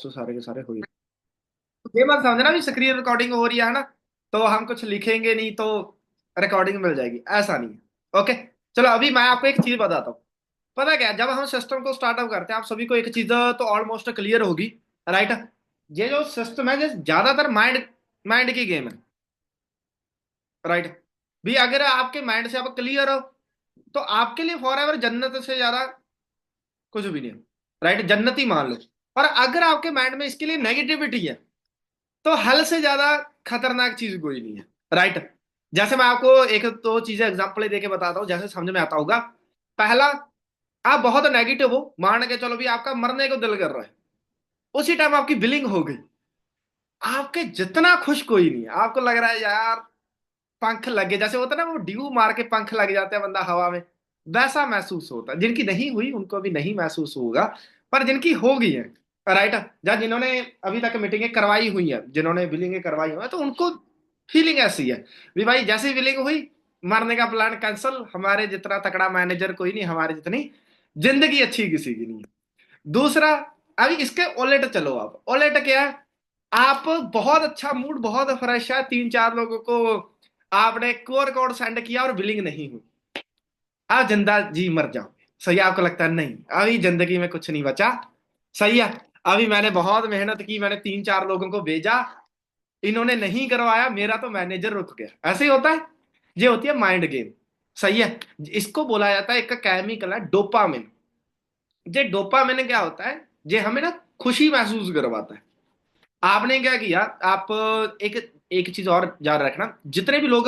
तो सारे के सारे हुई। ये मत समझना भी स्क्रीन रिकॉर्डिंग हो रही है ना, तो हम कुछ लिखेंगे नहीं तो रिकॉर्डिंग मिल जाएगी, ऐसा नहीं है। ओके, चलो अभी मैं आपको एक चीज बताता हूँ। पता क्या है, जब हम सिस्टम को स्टार्टअप करते हैं, आप सभी को एक चीज तो ऑलमोस्ट क्लियर होगी, राइट। ये जो सिस्टम है, ये ज्यादातर माइंड माइंड की गेम है, राइट। भी अगर आपके माइंड से आप क्लियर हो तो आपके लिए फॉर एवर जन्नत से ज्यादा कुछ भी नहीं है, राइट। जन्नती मान लो। और अगर आपके माइंड में इसके लिए नेगेटिविटी है तो हल से ज्यादा खतरनाक चीज कोई नहीं है, राइट। जैसे मैं आपको एक दो चीजें एग्जांपल दे के बताता हूँ, जैसे समझ में आता होगा। पहला, आप बहुत नेगेटिव हो, मान के चलो भी आपका मरने को दिल कर रहा है, उसी टाइम आपकी बिलिंग हो गई, आपके जितना खुश कोई नहीं है, आपको लग रहा है यार पंख लगे, जैसे होता है ना वो ड्यू मार के पंख लग जाते हैं बंदा हवा में, वैसा महसूस होता है। जिनकी नहीं हुई उनको भी नहीं महसूस होगा, पर जिनकी हो गई है, राइट, या जिन्होंने अभी तक मीटिंगें करवाई हुई है, जिन्होंने बिलिंगें करवाई हुई है, तो उनको फीलिंग ऐसी है भी भाई जैसे बिलिंग हुई, मरने का प्लान कैंसिल, हमारे जितना तकड़ा मैनेजर कोई नहीं, हमारे जितनी जिंदगी अच्छी किसी की नहीं है। दूसरा, अभी इसके उलट चलो, आप उलट क्या है, आप बहुत अच्छा मूड, बहुत फ्रेश है, तीन चार लोगों को आपने क्यूआर कोड सेंड किया और बिलिंग नहीं हुई, आप जिंदा जी मर जाओगे, सही है। आपको लगता है नहीं अभी जिंदगी में कुछ नहीं बचा, सही है, अभी मैंने बहुत मेहनत की, मैंने तीन चार लोगों को भेजा, इन्होंने नहीं करवाया, मेरा तो मैनेजर रुक गया, ऐसे ही होता है। ये होती है माइंड गेम, सही है। इसको बोला जाता है, एक केमिकल है डोपामिन। ये डोपामिन क्या होता है, ये हमें ना खुशी महसूस करवाता है। आपने क्या किया, आप एक एक चीज और याद रखना, जितने भी लोग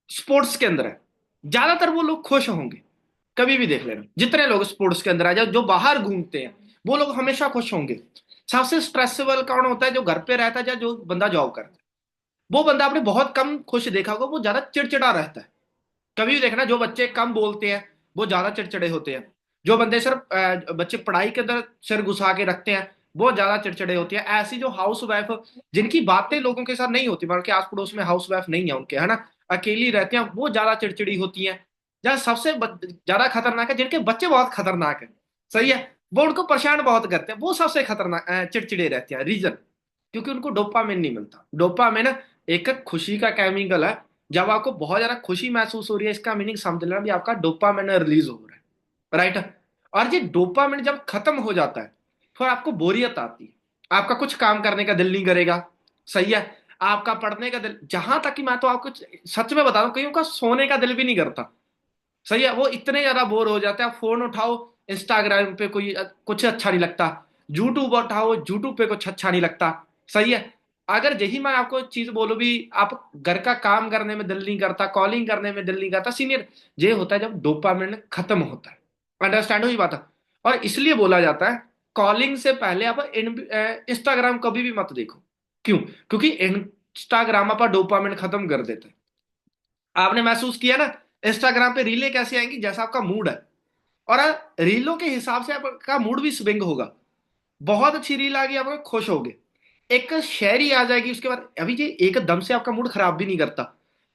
स्पोर्ट्स के अंदर है, ज्यादातर वो लोग खुश होंगे। कभी भी देख लेना, जितने लोग स्पोर्ट्स के अंदर आ जाओ, जो बाहर घूमते हैं, वो लोग हमेशा खुश होंगे। सबसे स्ट्रेसफुल कौन होता है, जो घर पे रहता है या जो बंदा जॉब करता है, वो बंदा आपने बहुत कम खुश देखा होगा, वो ज्यादा चिड़चिड़ा रहता है। कभी भी देखना, जो बच्चे कम बोलते हैं वो ज्यादा चिड़चिड़े होते हैं। जो बंदे सिर्फ बच्चे पढ़ाई के अंदर सिर घुसा के रखते हैं, वो ज्यादा चिड़चिड़े होते हैं। ऐसी जो हाउस वाइफ, जिनकी बातें लोगों के साथ नहीं होती, मतलब कि आस पड़ोस में हाउस वाइफ नहीं है उनके, है ना, अकेली रहते हैं, वो ज्यादा चिड़चिड़ी होती हैं। जहाँ सबसे ज्यादा खतरनाक है, जिनके बच्चे बहुत खतरनाक है, सही है, वो उनको परेशान बहुत करते हैं, वो सबसे खतरनाक चिड़चिड़े रहते हैं। रीजन, क्योंकि उनको डोपामिन नहीं मिलता। डोपामिन एक खुशी का केमिकल है। जब आपको बहुत ज्यादा खुशी महसूस हो रही है, इसका मीनिंग समझ लेना भी आपका डोपामिन रिलीज हो रहा है, राइट। और ये डोपामिन जब खत्म हो जाता है, फिर आपको बोरियत आती है, आपका कुछ काम करने का दिल नहीं करेगा, सही है, आपका पढ़ने का दिल, जहां तक कि मैं तो आपको सच में बता दूं, कईयों का सोने का दिल भी नहीं करता, सही है। वो इतने ज्यादा बोर हो जाते हैं, फोन उठाओ, इंस्टाग्राम पे कोई कुछ अच्छा नहीं लगता, यूट्यूब उठाओ, यूट्यूब पे कुछ अच्छा नहीं लगता, सही है। अगर यही मैं आपको चीज बोलूं भी, आप घर का काम करने में दिल नहीं करता, कॉलिंग करने में दिल नहीं करता, सीनियर, ये होता है जब डोपामिन खत्म होता है। अंडरस्टैंड हुई बात है। और इसलिए बोला जाता है, कॉलिंग से पहले आप इंस्टाग्राम कभी भी मत देखो। क्यों? क्योंकि इंस्टाग्राम आपका डोपामिन खत्म कर देता है। आपने महसूस किया ना, इंस्टाग्राम पे रीलें कैसे आएंगी, जैसा आपका मूड है, और रीलों के हिसाब से आपका मूड भी स्विंग होगा। बहुत अच्छी रील आ गई, आप खुश होगे, एक शेरी आ जाएगी उसके बाद, अभी ये एकदम से आपका मूड खराब भी नहीं करता।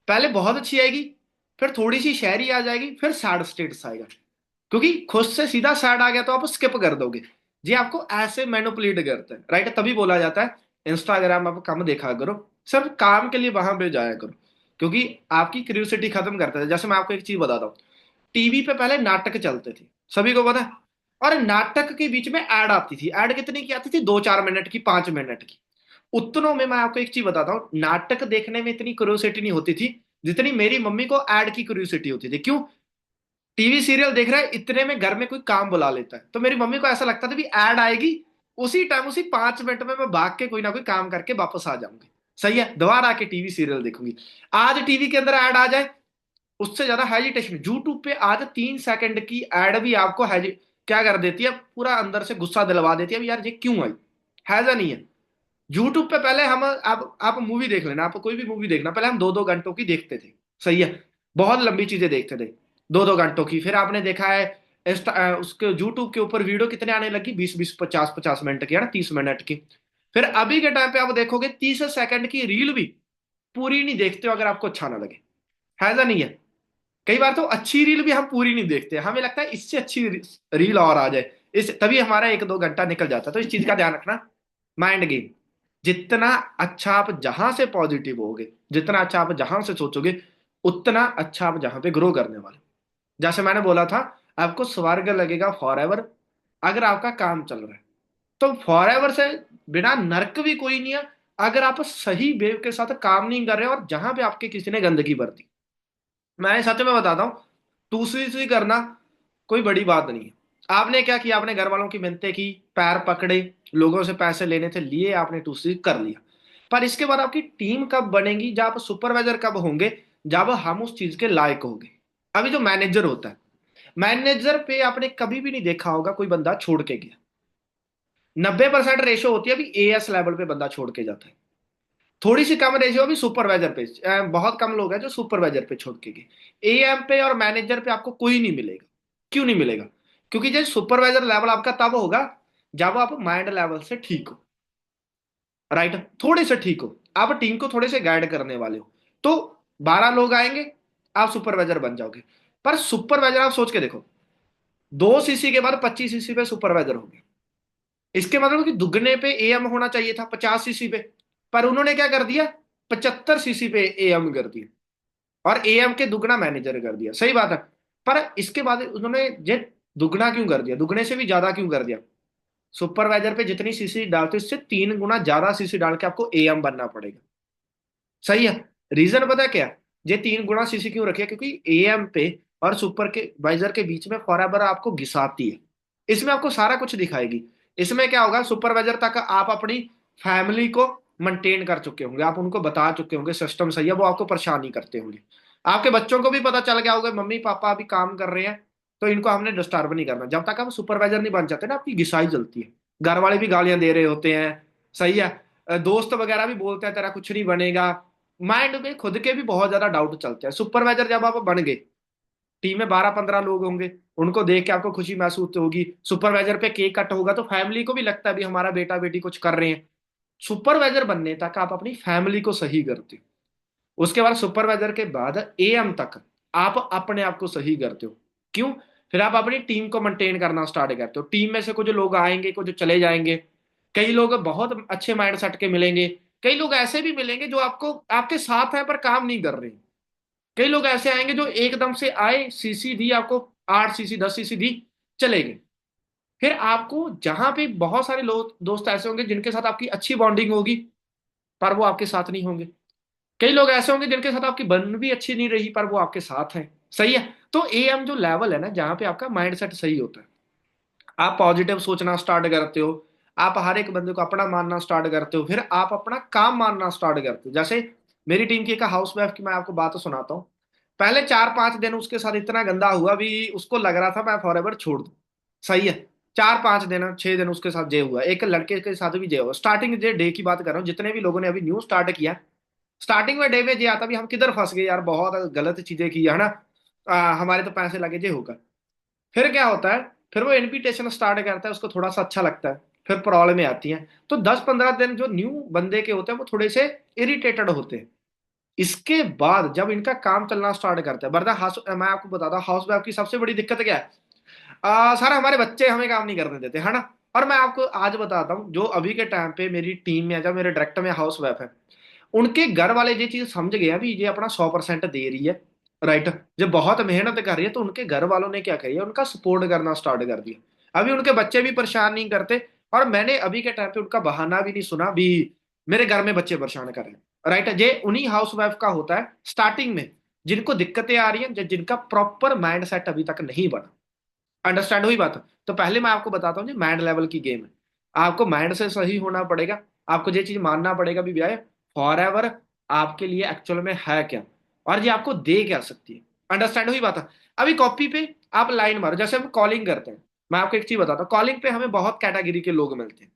पहले बहुत अच्छी आएगी, फिर थोड़ी सी शेरी आ जाएगी, फिर सैड स्टेटस आएगा, क्योंकि खुश से सीधा सैड आ गया तो आप स्किप कर दोगे। जी आपको ऐसे मैनिपुलेट करते हैं, राइट। तभी बोला जाता है इंस्टाग्राम आप कम देखा करो, सिर्फ काम के लिए वहां पे जाया करो, क्योंकि आपकी क्यूरियोसिटी खत्म करता है। जैसे मैं आपको एक चीज बताता हूँ, टीवी पे पहले नाटक चलते थे, सभी को पता है, और नाटक के बीच में ऐड आती थी। ऐड कितनी की आती थी, 2-4 मिनट की, 5 मिनट की। उतनों में मैं आपको एक चीज बताता हूँ, नाटक देखने में इतनी क्यूरियोसिटी नहीं होती थी जितनी मेरी मम्मी को ऐड की क्यूरियोसिटी होती थी। क्यों? टीवी सीरियल देख रहा है, इतने में घर में कोई काम बुला लेता है, तो मेरी मम्मी को ऐसा लगता था भी ऐड आएगी, उसी टाइम उसी 5 मिनट में मैं भाग के कोई ना कोई काम करके वापस आ जाऊंगी, सही है, दोबारा आके टीवी सीरियल देखूंगी। आज टीवी के अंदर ऐड आ जाए, उससे ज्यादा हेजिटेशन। यूट्यूब पे आज 3 सेकंड की एड भी आपको क्या कर देती है, पूरा अंदर से गुस्सा दिलवा देती है, यार ये क्यों आई, है या नहीं है। यूट्यूब पे पहले हम, आप मूवी देख लेना, आप कोई भी मूवी देखना, पहले हम 2-2 घंटों की देखते थे, सही है, बहुत लंबी चीजें देखते थे, 2-2 घंटों की। फिर आपने देखा है उसके यूट्यूब के ऊपर वीडियो कितने आने लगी, 20-20, 50-50 मिनट की, है ना, 30 मिनट की। फिर अभी के टाइम पे आप देखोगे 30 सेकंड की रील भी पूरी नहीं देखते हो, अगर आपको अच्छा ना लगे, है या नहीं है। कई बार तो अच्छी रील भी हम पूरी नहीं देखते, हमें लगता है इससे अच्छी रील और आ जाए, इस तभी हमारा 1-2 घंटा निकल जाता है। तो इस चीज का ध्यान रखना। माइंड गेम, जितना अच्छा आप जहां से पॉजिटिव होगे, जितना अच्छा आप जहां से सोचोगे, उतना अच्छा आप जहां पे ग्रो करने वाले। जैसे मैंने बोला था, आपको स्वर्ग लगेगा फॉर एवर अगर आपका काम चल रहा है। तो फॉर एवर से बिना नर्क भी कोई नहीं है अगर आप सही वेव के साथ काम नहीं कर रहे हो और जहां पे आपके किसी ने गंदगी बरती। मैं सच में बताता हूँ, दूसरी सी करना कोई बड़ी बात नहीं है। आपने क्या किया, आपने घर वालों की मिन्नतें की, पैर पकड़े, लोगों से पैसे लेने थे लिए, आपने दूसरी कर लिया। पर इसके बाद आपकी टीम कब बनेगी, जब आप सुपरवाइजर कब होंगे, जब हम उस चीज के लायक होंगे। अभी जो मैनेजर होता है, मैनेजर पे आपने कभी भी नहीं देखा होगा कोई बंदा छोड़ के गया। 90% रेशो होती है अभी एएस लेवल पे बंदा छोड़ के जाता है। थोड़ी सी कम रेशियो भी सुपरवाइजर पे, बहुत कम लोग हैं जो सुपरवाइजर पे छोड़ के गए। एएम पे और मैनेजर पे आपको कोई नहीं मिलेगा। क्यों नहीं मिलेगा? क्योंकि जब सुपरवाइजर लेवल आपका तब होगा जब आप माइंड लेवल से ठीक हो, राइट, थोड़े से ठीक हो, आप टीम को थोड़े से गाइड करने वाले हो। तो 12 लोग आएंगे, आप सुपरवाइजर बन जाओगे। पर सुपरवाइजर आप सोच के देखो, 2 सीसी के बाद 25 सीसी पे सुपरवाइजर हो गया। इसके मतलब कि दुगने पे एएम होना चाहिए था, 50 सीसी पे। पर उन्होंने क्या कर दिया, 75 सीसी पे एएम कर दिया और एएम के दुगना मैनेजर कर दिया। सही बात है। पर इसके बाद उन्होंने ये दुगना क्यों कर दिया, दुगने से भी ज्यादा क्यों कर दिया? सुपरवाइजर पे जितनी सीसी डालते हो इससे 3 गुना ज्यादा सीसी डाल के आपको एएम बनना पड़ेगा। सही है। रीजन पता है क्या? ये 3 गुना सीसी क्यों रखे, क्योंकि एएम पे और सुपर के वाइजर के बीच में फॉरएवर आपको घिसाती है। इसमें आपको सारा कुछ दिखाएगी। इसमें क्या होगा, सुपरवाइजर तक आप अपनी फैमिली को मेंटेन कर चुके होंगे, आप उनको बता चुके होंगे सिस्टम सही है, वो आपको परेशान नहीं करते होंगे। आपके बच्चों को भी पता चल गया होगा मम्मी पापा अभी काम कर रहे हैं, तो इनको हमने डिस्टर्ब नहीं करना। जब तक आप सुपरवाइजर नहीं बन जाते ना, आपकी घिसाई जलती है। घर वाले भी गालियां दे रहे होते हैं, सही है, दोस्त वगैरह भी बोलते हैं तेरा कुछ नहीं बनेगा। माइंड में खुद के भी बहुत ज्यादा डाउट चलते हैं। सुपरवाइजर जब आप बन गए, टीम में 12-15 लोग होंगे, उनको देख के आपको खुशी महसूस होगी। सुपरवाइजर पे केक कट होगा तो फैमिली को भी लगता है भी हमारा बेटा बेटी कुछ कर रहे हैं। सुपरवाइजर बनने तक आप अपनी फैमिली को सही करते हो। उसके बाद सुपरवाइजर के बाद एएम तक आप अपने आप को सही करते हो। क्यों? फिर आप अपनी टीम को मेंटेन करना स्टार्ट करते हो। टीम में से कुछ लोग आएंगे, कुछ चले जाएंगे। कई लोग बहुत अच्छे माइंड सेट के मिलेंगे, कई लोग ऐसे भी मिलेंगे जो आपको आपके साथ है पर काम नहीं कर रहे। कई लोग ऐसे आएंगे जो एकदम से आए, सीसी दी आपको, 8 सीसी 10 सीसी दी, चले गए। फिर आपको जहां पे बहुत सारे लोग दोस्त ऐसे होंगे जिनके साथ आपकी अच्छी बॉन्डिंग होगी, पर वो आपके साथ नहीं होंगे। कई लोग ऐसे होंगे जिनके साथ आपकी बन भी अच्छी नहीं रही पर वो आपके साथ हैं। सही है। तो एएम जो लेवल है ना, जहां पे आपका माइंड सेट सही होता है, आप पॉजिटिव सोचना स्टार्ट करते हो, आप हर एक बंदे को अपना मानना स्टार्ट करते हो, फिर आप अपना काम मानना स्टार्ट करते हो। जैसे मेरी टीम की एक हाउस वाइफ की मैं आपको बात सुनाता हूँ। पहले 4-5 दिन उसके साथ इतना गंदा हुआ भी, उसको लग रहा था मैं फॉर एवर छोड़ दूं। सही है। 4-5 दिन 6 दिन उसके साथ जे हुआ, एक लड़के के साथ भी जे हुआ। स्टार्टिंग डे की बात कर रहा हूँ, जितने भी लोगों ने अभी न्यू स्टार्ट किया, स्टार्टिंग में डे में जे आता भी हम किधर फंस गए यार, बहुत गलत चीजें की है ना, हमारे तो पैसे लगे जे होगा। फिर क्या होता है, फिर वो इनविटेशन स्टार्ट करता है, उसको थोड़ा सा अच्छा लगता है, फिर प्रॉब्लम आती है। तो 10-15 दिन जो न्यू बंदे के होते हैं वो थोड़े से इरिटेटेड होते हैं। इसके बाद जब इनका काम चलना स्टार्ट करता है, बरदा हाउस, मैं आपको बताता हूँ हाउस वाइफ की सबसे बड़ी दिक्कत क्या है। सर हमारे बच्चे हमें काम नहीं करने देते, है ना। और मैं आपको आज बताता हूँ, जो अभी के टाइम पे मेरी टीम में, जब मेरे डायरेक्टर में हाउस वाइफ है, उनके घर वाले ये चीज समझ गए हैं भी ये अपना 100% दे रही है, राइट, जब बहुत मेहनत कर रही है, तो उनके घर वालों ने क्या किया, उनका सपोर्ट करना स्टार्ट कर दिया। अभी उनके बच्चे भी परेशान नहीं करते। और मैंने अभी के टाइम पे उनका बहाना भी नहीं सुना भी मेरे घर में बच्चे परेशान कर रहे हैं, राइट। ये उन्हीं हाउस वाइफ का होता है स्टार्टिंग में, जिनको दिक्कतें आ रही हैं, जिनका प्रॉपर माइंड सेट अभी तक नहीं बना। अंडरस्टैंड हुई बात? तो पहले मैं आपको बताता हूँ, माइंड लेवल की गेम है। आपको माइंड से सही होना पड़ेगा। आपको ये चीज मानना पड़ेगा भी भैया फॉर एवर आपके लिए एक्चुअल में है क्या, और ये आपको दे क्या सकती है। अंडरस्टैंड हुई बात? अभी कॉपी पे आप लाइन मारो, जैसे हम कॉलिंग करते हैं। मैं आपको एक चीज बताता हूँ, कॉलिंग पे हमें बहुत कैटेगरी के लोग मिलते हैं,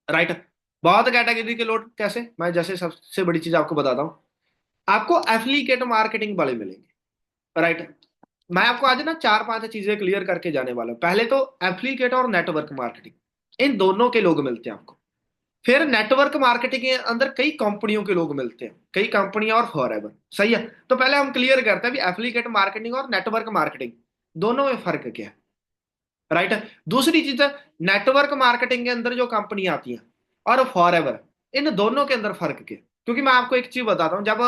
राइट। बहुत कैटेगरी के लोग कैसे, मैं जैसे सबसे बड़ी चीज आपको बताता हूँ, आपको एफिलिएट मार्केटिंग वाले मिलेंगे, राइट। मैं आपको आज ना 4-5 चीजें क्लियर करके जाने वाला हूं। पहले तो एफिलिएट और नेटवर्क मार्केटिंग, इन दोनों के लोग मिलते हैं आपको। फिर नेटवर्क मार्केटिंग के अंदर कई कंपनियों के लोग मिलते हैं, कई कंपनियां और फॉरएवर। सही है। तो पहले हम क्लियर करते हैं भी एफिलिएट मार्केटिंग और नेटवर्क मार्केटिंग दोनों में फर्क क्या है। राइट। दूसरी चीज है, नेटवर्क मार्केटिंग के अंदर जो कंपनी आती है और फॉरएवर, इन दोनों के अंदर फर्क क्या है? क्योंकि मैं आपको एक चीज बताता हूँ, जब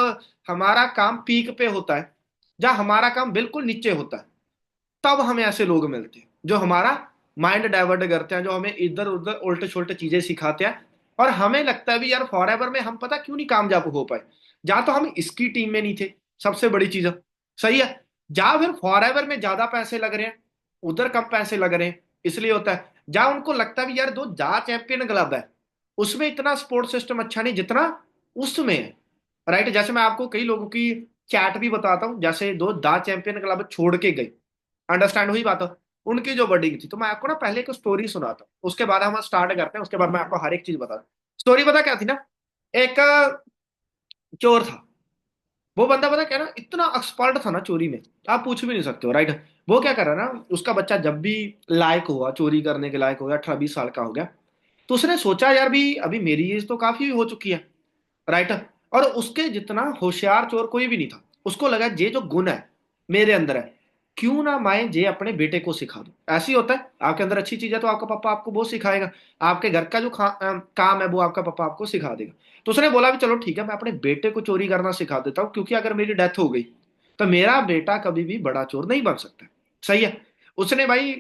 हमारा काम पीक पे होता है, जब हमारा काम बिल्कुल नीचे होता है, तब हमें ऐसे लोग मिलते हैं जो हमारा माइंड डाइवर्ट करते हैं, जो हमें इधर उधर उल्टे सुल्टे चीजें सिखाते हैं। और हमें लगता है भी यार फॉरएवर में हम पता क्यों नहीं कामयाब हो पाए, जहां तो हम इसकी टीम में नहीं थे, सबसे बड़ी चीज है। सही है। जहां फिर फॉरएवर में ज्यादा पैसे लग रहे हैं, उधर कम पैसे लग रहे हैं, इसलिए होता है। जहां उनको लगता है भी यार दो जहां चैंपियन क्लब है, उसमें इतना सपोर्ट सिस्टम अच्छा नहीं जितना उसमें है। राइट। जैसे मैं आपको कई लोगों की चैट भी बताता हूँ, जैसे दो दा चैंपियन क्लब छोड़ के गए, अंडरस्टैंड हुई बात हो? उनकी जो वर्डिंग थी, तो मैं आपको ना पहले एक स्टोरी सुनाता हूँ, उसके बाद हम स्टार्ट करते हैं, उसके बाद मैं आपको हर एक चीज बताता हूँ। स्टोरी पता क्या थी ना, एक चोर था। वो बंदा पता क्या ना, इतना एक्सपर्ट था ना चोरी में, आप पूछ भी नहीं सकते हो। राइट। वो क्या कर रहा ना, उसका बच्चा जब भी लायक हुआ, चोरी करने के लायक हो गया, 18-20 साल का हो गया, तो उसने सोचा यार भी अभी मेरी एज तो काफी हो चुकी है। राइट। और उसके जितना होशियार चोर कोई भी नहीं था। उसको लगा ये जो गुण है मेरे अंदर है, क्यों ना मैं ये अपने बेटे को सिखा दूं। ऐसे ही होता है, आपके अंदर अच्छी चीज है तो आपका पापा आपको वो सिखाएगा, आपके घर का जो काम है वो आपका पापा आपको सिखा देगा। तो उसने बोला भी चलो ठीक है, मैं अपने बेटे को चोरी करना सिखा देता हूँ, क्योंकि अगर मेरी डेथ हो गई तो मेरा बेटा कभी भी बड़ा चोर नहीं बन सकता। सही है। उसने भाई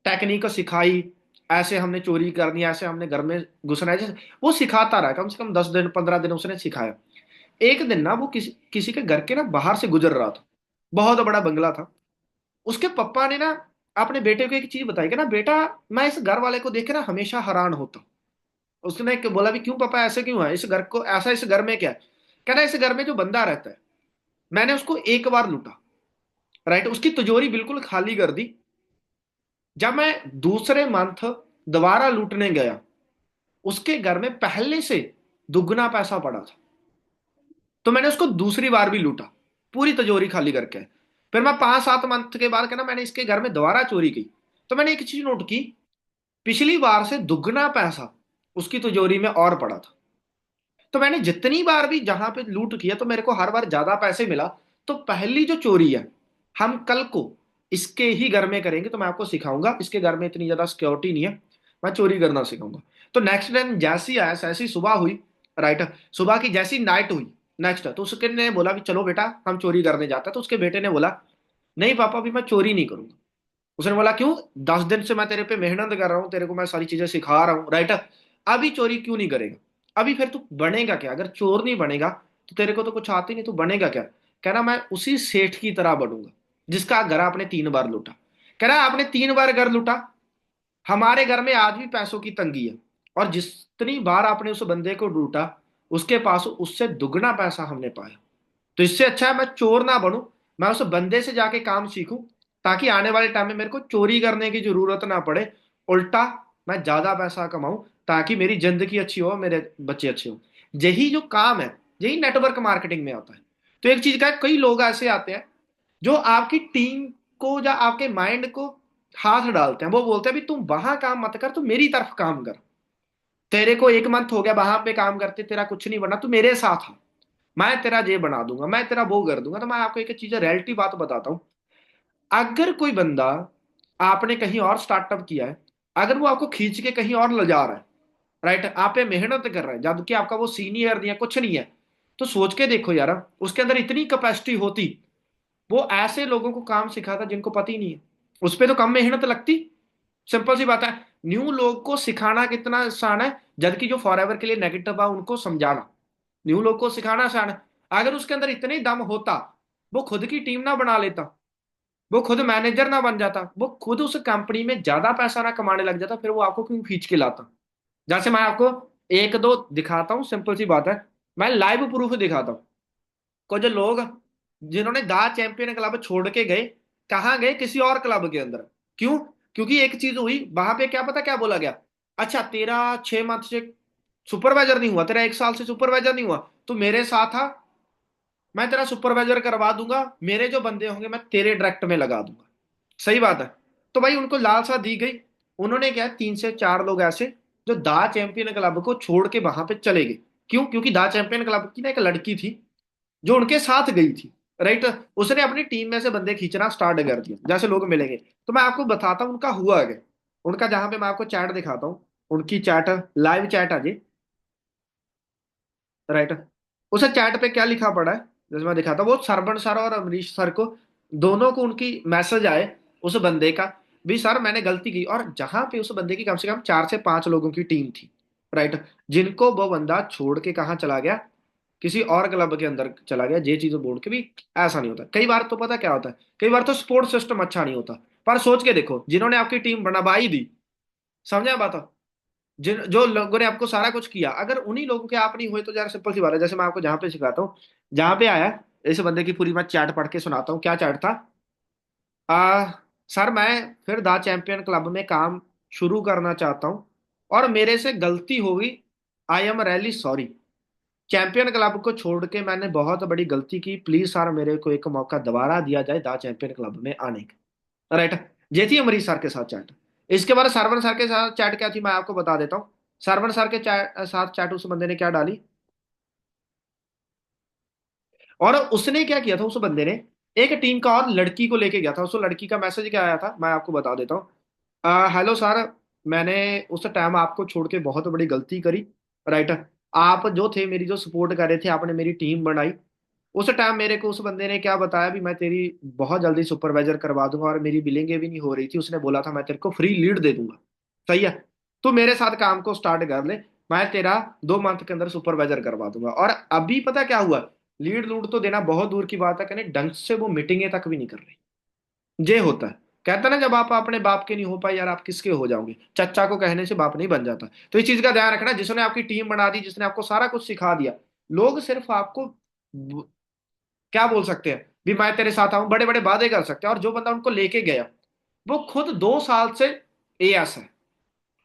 टेक्निक सिखाई, ऐसे हमने चोरी करनी है, ऐसे हमने घर में घुसना है, जैसे वो सिखाता रहा, कम से कम 10 दिन 15 दिन उसने सिखाया। एक दिन ना वो किसी किसी के घर के ना बाहर से गुजर रहा था, बहुत बड़ा बंगला था। उसके पापा ने ना अपने बेटे को एक चीज बताई कि ना बेटा, मैं इस घर वाले को देख के ना हमेशा हैरान होता हूँ। उसने बोला भी क्यों पापा, ऐसे क्यों है, इस घर को ऐसा, इस घर में क्या है? कहना इस घर में जो बंदा रहता है, मैंने उसको एक बार लूटा। राइट। उसकी तिजोरी बिल्कुल खाली कर दी। जब मैं दूसरे मंथ दोबारा लूटने गया, उसके घर में पहले से दुगना पैसा पड़ा था। तो मैंने उसको दूसरी बार भी लूटा, पूरी तिजोरी खाली करके। फिर मैं 5-7 मंथ के बाद कहना मैंने इसके घर में दोबारा चोरी की, तो मैंने एक चीज नोट की, पिछली बार से दुगना पैसा उसकी तिजोरी में और पड़ा था। तो मैंने जितनी बार भी जहां पे लूट किया तो मेरे को हर बार ज्यादा पैसे मिला। तो पहली जो चोरी है, हम कल को इसके ही घर में करेंगे, तो मैं आपको सिखाऊंगा, इसके घर में इतनी ज्यादा सिक्योरिटी नहीं है, मैं चोरी करना सिखाऊंगा। तो नेक्स्ट दिन जैसी आया जैसी सुबह हुई, राइट, सुबह की जैसी नाइट हुई नेक्स्ट, तो उसके ने बोला भी चलो बेटा हम चोरी करने जाते हैं। तो उसके बेटे ने बोला नहीं पापा अभी मैं चोरी नहीं करूंगा। उसने बोला क्यों, 10 दिन से मैं तेरे पे मेहनत कर रहा हूँ, तेरे को मैं सारी चीजें सिखा रहा हूँ, राइट, अभी चोरी क्यों नहीं करेगा? अभी फिर तू बनेगा क्या, अगर चोर नहीं बनेगा तो तेरे को तो कुछ आती नहीं, तू बनेगा क्या? कह रहा मैं उसी सेठ की तरह बनूंगा जिसका घर आपने 3 बार लूटा। कह रहा आपने 3 बार घर लूटा, हमारे घर में आज भी पैसों की तंगी है, और जितनी बार आपने उस बंदे को लूटा, उसके पास उससे दुगना पैसा हमने पाया। तो इससे अच्छा है मैं चोर ना बनूं, मैं उस बंदे से जाके काम सीखूं, ताकि आने वाले टाइम में मेरे को चोरी करने की जरूरत ना पड़े, उल्टा मैं ज्यादा पैसा कमाऊं, ताकि मेरी जिंदगी अच्छी हो, मेरे बच्चे अच्छे हो। यही जो काम है, यही नेटवर्क मार्केटिंग में आता है। तो एक चीज का है, कई लोग ऐसे आते हैं जो आपकी टीम को या आपके माइंड को हाथ डालते हैं, वो बोलते हैं भी तुम वहां काम मत कर, तू मेरी तरफ काम कर, तेरे को 1 मंथ हो गया वहां पे काम करते, तेरा कुछ नहीं बना, तू मेरे साथ आ, मैं तेरा ये बना दूंगा, मैं तेरा वो कर दूंगा। तो मैं आपको एक चीज रियलिटी बात बताता हूँ, अगर कोई बंदा, आपने कहीं और स्टार्टअप किया है, अगर वो आपको खींच के कहीं और ले जा रहा है, राइट, आप पे मेहनत कर रहा है, जबकि आपका वो सीनियर नहीं है, कुछ नहीं है, तो सोच के देखो यार, उसके अंदर इतनी कैपेसिटी होती, वो ऐसे लोगों को काम सिखाता जिनको पता ही नहीं है, उस पर तो कम मेहनत लगती। सिंपल सी बात है, न्यू लोग को सिखाना कितना आसान है, जबकि जो फॉरएवर के लिए नेगेटिव है उनको समझाना, न्यू लोग को सिखाना आसान है। अगर उसके अंदर इतने ही दम होता, वो खुद की टीम ना बना लेता, वो खुद मैनेजर ना बन जाता, वो खुद उस कंपनी में ज्यादा पैसा ना कमाने लग जाता, फिर वो आपको क्यों खींच के लाता? जैसे मैं आपको एक दो दिखाता हूँ, सिंपल सी बात है, मैं लाइव प्रूफ दिखाता हूँ। कुछ लोग जिन्होंने दा चैंपियन क्लब छोड़ के गए, कहाँ गए, किसी और क्लब के अंदर। क्यों? क्योंकि एक चीज हुई वहां पे, क्या पता क्या बोला गया, अच्छा तेरा 6 मंथ से सुपरवाइजर नहीं हुआ, तेरा 1 साल से सुपरवाइजर नहीं हुआ, तो मेरे साथ आ, मैं तेरा सुपरवाइजर करवा दूंगा, मेरे जो बंदे होंगे मैं तेरे डायरेक्ट में लगा दूंगा। सही बात है। तो भाई उनको लालसा दी गई, उन्होंने क्या, 3 से 4 लोग ऐसे जो दा चैंपियन क्लब को छोड़ के वहां पे चले गए। क्यों? क्योंकि दा चैंपियन क्लब की ना एक लड़की थी जो उनके साथ गई थी, राइट। उसने अपनी टीम में से बंदे खींचना स्टार्ट कर दिया, जैसे लोग मिलेंगे। तो मैं आपको बताता हूँ उनका हुआ क्या। उनका जहां पे मैं आपको चैट दिखाता हूँ, उनकी चैट, लाइव चैट आ जी। राइट। उसे चैट पे क्या लिखा पड़ा है, जैसे मैं दिखाता हूँ, वो सरबन सर और अमरीश सर को, दोनों को उनकी मैसेज आए उस बंदे का, भी सर मैंने गलती की। और जहां पे उस बंदे की कम से कम 4 से 5 लोगों की टीम थी। राइट। जिनको वो बंदा छोड़ के कहाँ चला गया, किसी और क्लब के अंदर चला गया। ये चीज बोल के भी ऐसा नहीं होता। कई बार तो पता क्या होता है, कई बार तो स्पोर्ट सिस्टम अच्छा नहीं होता। पर सोच के देखो, जिन्होंने आपकी टीम बनवाई दी, समझा बात। जिन जो लोगों ने आपको सारा कुछ किया, अगर उन्हीं लोगों के आप नहीं हुए, तो यार सिंपल सी बात है। जैसे मैं आपको जहां पे सिखाता हूँ, जहां पे आया, इस बंदे की पूरी मैं चैट पढ़ के सुनाता हूँ। क्या चैट था? आ, सर मैं फिर द चैंपियन क्लब में काम शुरू करना चाहता हूँ, और मेरे से गलती होगी। I am really sorry. Champion club को छोड़ के मैंने बहुत बड़ी गलती की। प्लीज सर मेरे को एक मौका दोबारा दिया जाए द चैंपियन क्लब में आने का। राइट। ये थी अमरीश सर के साथ चैट। इसके बाद सरवन सर के साथ चैट क्या थी, मैं आपको बता देता हूँ। सरवन सर के साथ चैट उस बंदे ने क्या डाली, और उसने क्या किया था, उस बंदे ने एक टीम का और लड़की को लेके गया था। उस लड़की का मैसेज क्या आया था, मैं आपको बता देता हूँ। हेलो सर, मैंने उस टाइम आपको छोड़ के बहुत बड़ी गलती करी। राइट। आप जो थे, मेरी जो सपोर्ट कर रहे थे, आपने मेरी टीम बनाई। उस टाइम मेरे को उस बंदे ने क्या बताया, भी मैं तेरी बहुत जल्दी सुपरवाइजर करवा दूंगा, और मेरी बिलिंग भी नहीं हो रही थी। उसने बोला था मैं तेरे को फ्री लीड दे दूंगा। सही है, तू मेरे साथ काम को स्टार्ट कर ले, मैं तेरा 2 मंथ के अंदर सुपरवाइजर करवा दूंगा। और अभी पता क्या हुआ, लीड लूड तो देना बहुत दूर की बात है, कहने ढंग से वो मीटिंगें तक भी नहीं कर रही। ये होता है, कहता ना, जब आप अपने बाप के नहीं हो पाए यार, आप किसके हो जाओगे। चच्चा को कहने से बाप नहीं बन जाता। तो इस चीज का ध्यान रखना, जिसने आपकी टीम बना दी, जिसने आपको सारा कुछ सिखा दिया, लोग सिर्फ आपको क्या बोल सकते हैं, भी मैं तेरे साथ आऊं, बड़े बड़े वादे कर सकते हैं। और जो बंदा उनको लेके गया, वो खुद 2 साल से एएस है।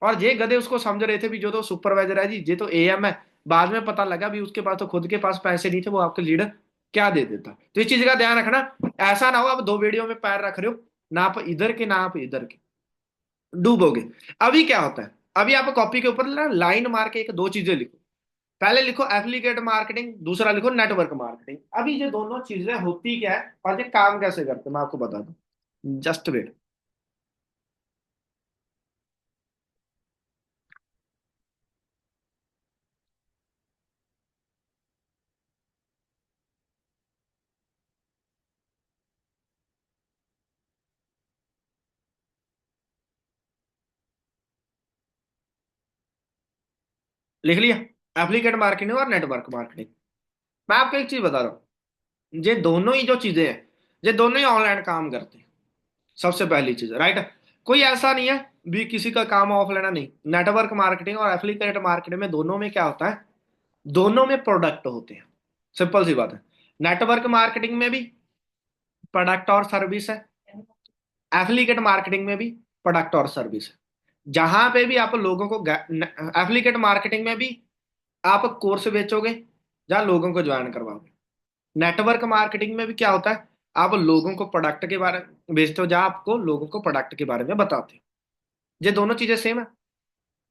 और ये गधे उसको समझ रहे थे भी जो तो सुपरवाइजर है जी, ये तो एएम है। बाद में पता लगा भी उसके पास तो खुद के पास पैसे नहीं थे, वो आपके लीडर क्या दे देता। तो इस चीज का ध्यान रखना, ऐसा ना हो आप 2 वीडियो में पैर रख रहे हो, ना आप इधर के ना आप इधर के, डूबोगे। अभी क्या होता है, अभी आप कॉपी के ऊपर ना लाइन मार के एक दो चीजें लिखो। पहले लिखो एफिलिएट मार्केटिंग, दूसरा लिखो नेटवर्क मार्केटिंग। अभी ये दोनों चीजें होती क्या है और ये काम कैसे करते हैं, मैं आपको बता दूं। Just wait. लिख लिया, एफिलिएट मार्केटिंग और नेटवर्क मार्केटिंग। मैं आपको एक चीज बता रहा हूँ, ये दोनों ही जो चीजें हैं, ये दोनों ही ऑनलाइन काम करते हैं। सबसे पहली चीज, राइट। कोई ऐसा नहीं है भी किसी का काम ऑफलाइन है, नहीं। नेटवर्क मार्केटिंग और एफिलिएट मार्केटिंग में, दोनों में क्या होता है, दोनों में प्रोडक्ट होते हैं। सिंपल सी बात है। नेटवर्क मार्केटिंग में भी प्रोडक्ट और सर्विस है, एफिलिएट मार्केटिंग में भी प्रोडक्ट और सर्विस है। जहां पे भी आप लोगों को, एफिलिएट मार्केटिंग में भी आप कोर्स बेचोगे, जहां लोगों को ज्वाइन करवाओगे। नेटवर्क मार्केटिंग में भी क्या होता है, आप लोगों को प्रोडक्ट के बारे में बेचते हो, जहां आपको लोगों को प्रोडक्ट के बारे में बताते हो। ये दोनों चीजें सेम है।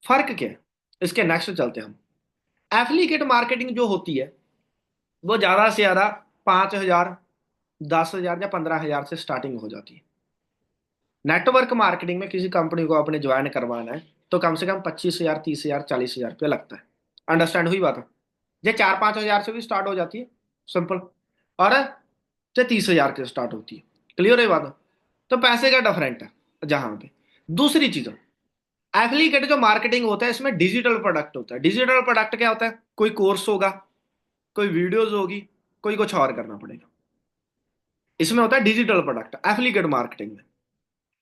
फर्क क्या है, इसके नेक्स्ट चलते हैं हम। एफिलिएट मार्केटिंग जो होती है, वो ज्यादा से ज्यादा 5,000, 10,000 या 15,000 से स्टार्टिंग हो जाती है। नेटवर्क मार्केटिंग में किसी कंपनी को अपने ज्वाइन करवाना है, तो कम से कम 25,000, 30,000, 40,000 रुपया लगता है। अंडरस्टैंड हुई बात है। ये 4-5 हजार से भी स्टार्ट हो जाती है, सिंपल। और ये 30,000 से स्टार्ट होती है। क्लियर है बात। तो पैसे का डिफरेंट है जहां पे। दूसरी चीज, एफिलिएट जो मार्केटिंग होता है, इसमें डिजिटल प्रोडक्ट होता है। डिजिटल प्रोडक्ट क्या होता है, कोई कोर्स होगा, कोई वीडियोस होगी, कोई कुछ और करना पड़ेगा। इसमें होता है डिजिटल प्रोडक्ट एफिलिएट मार्केटिंग में।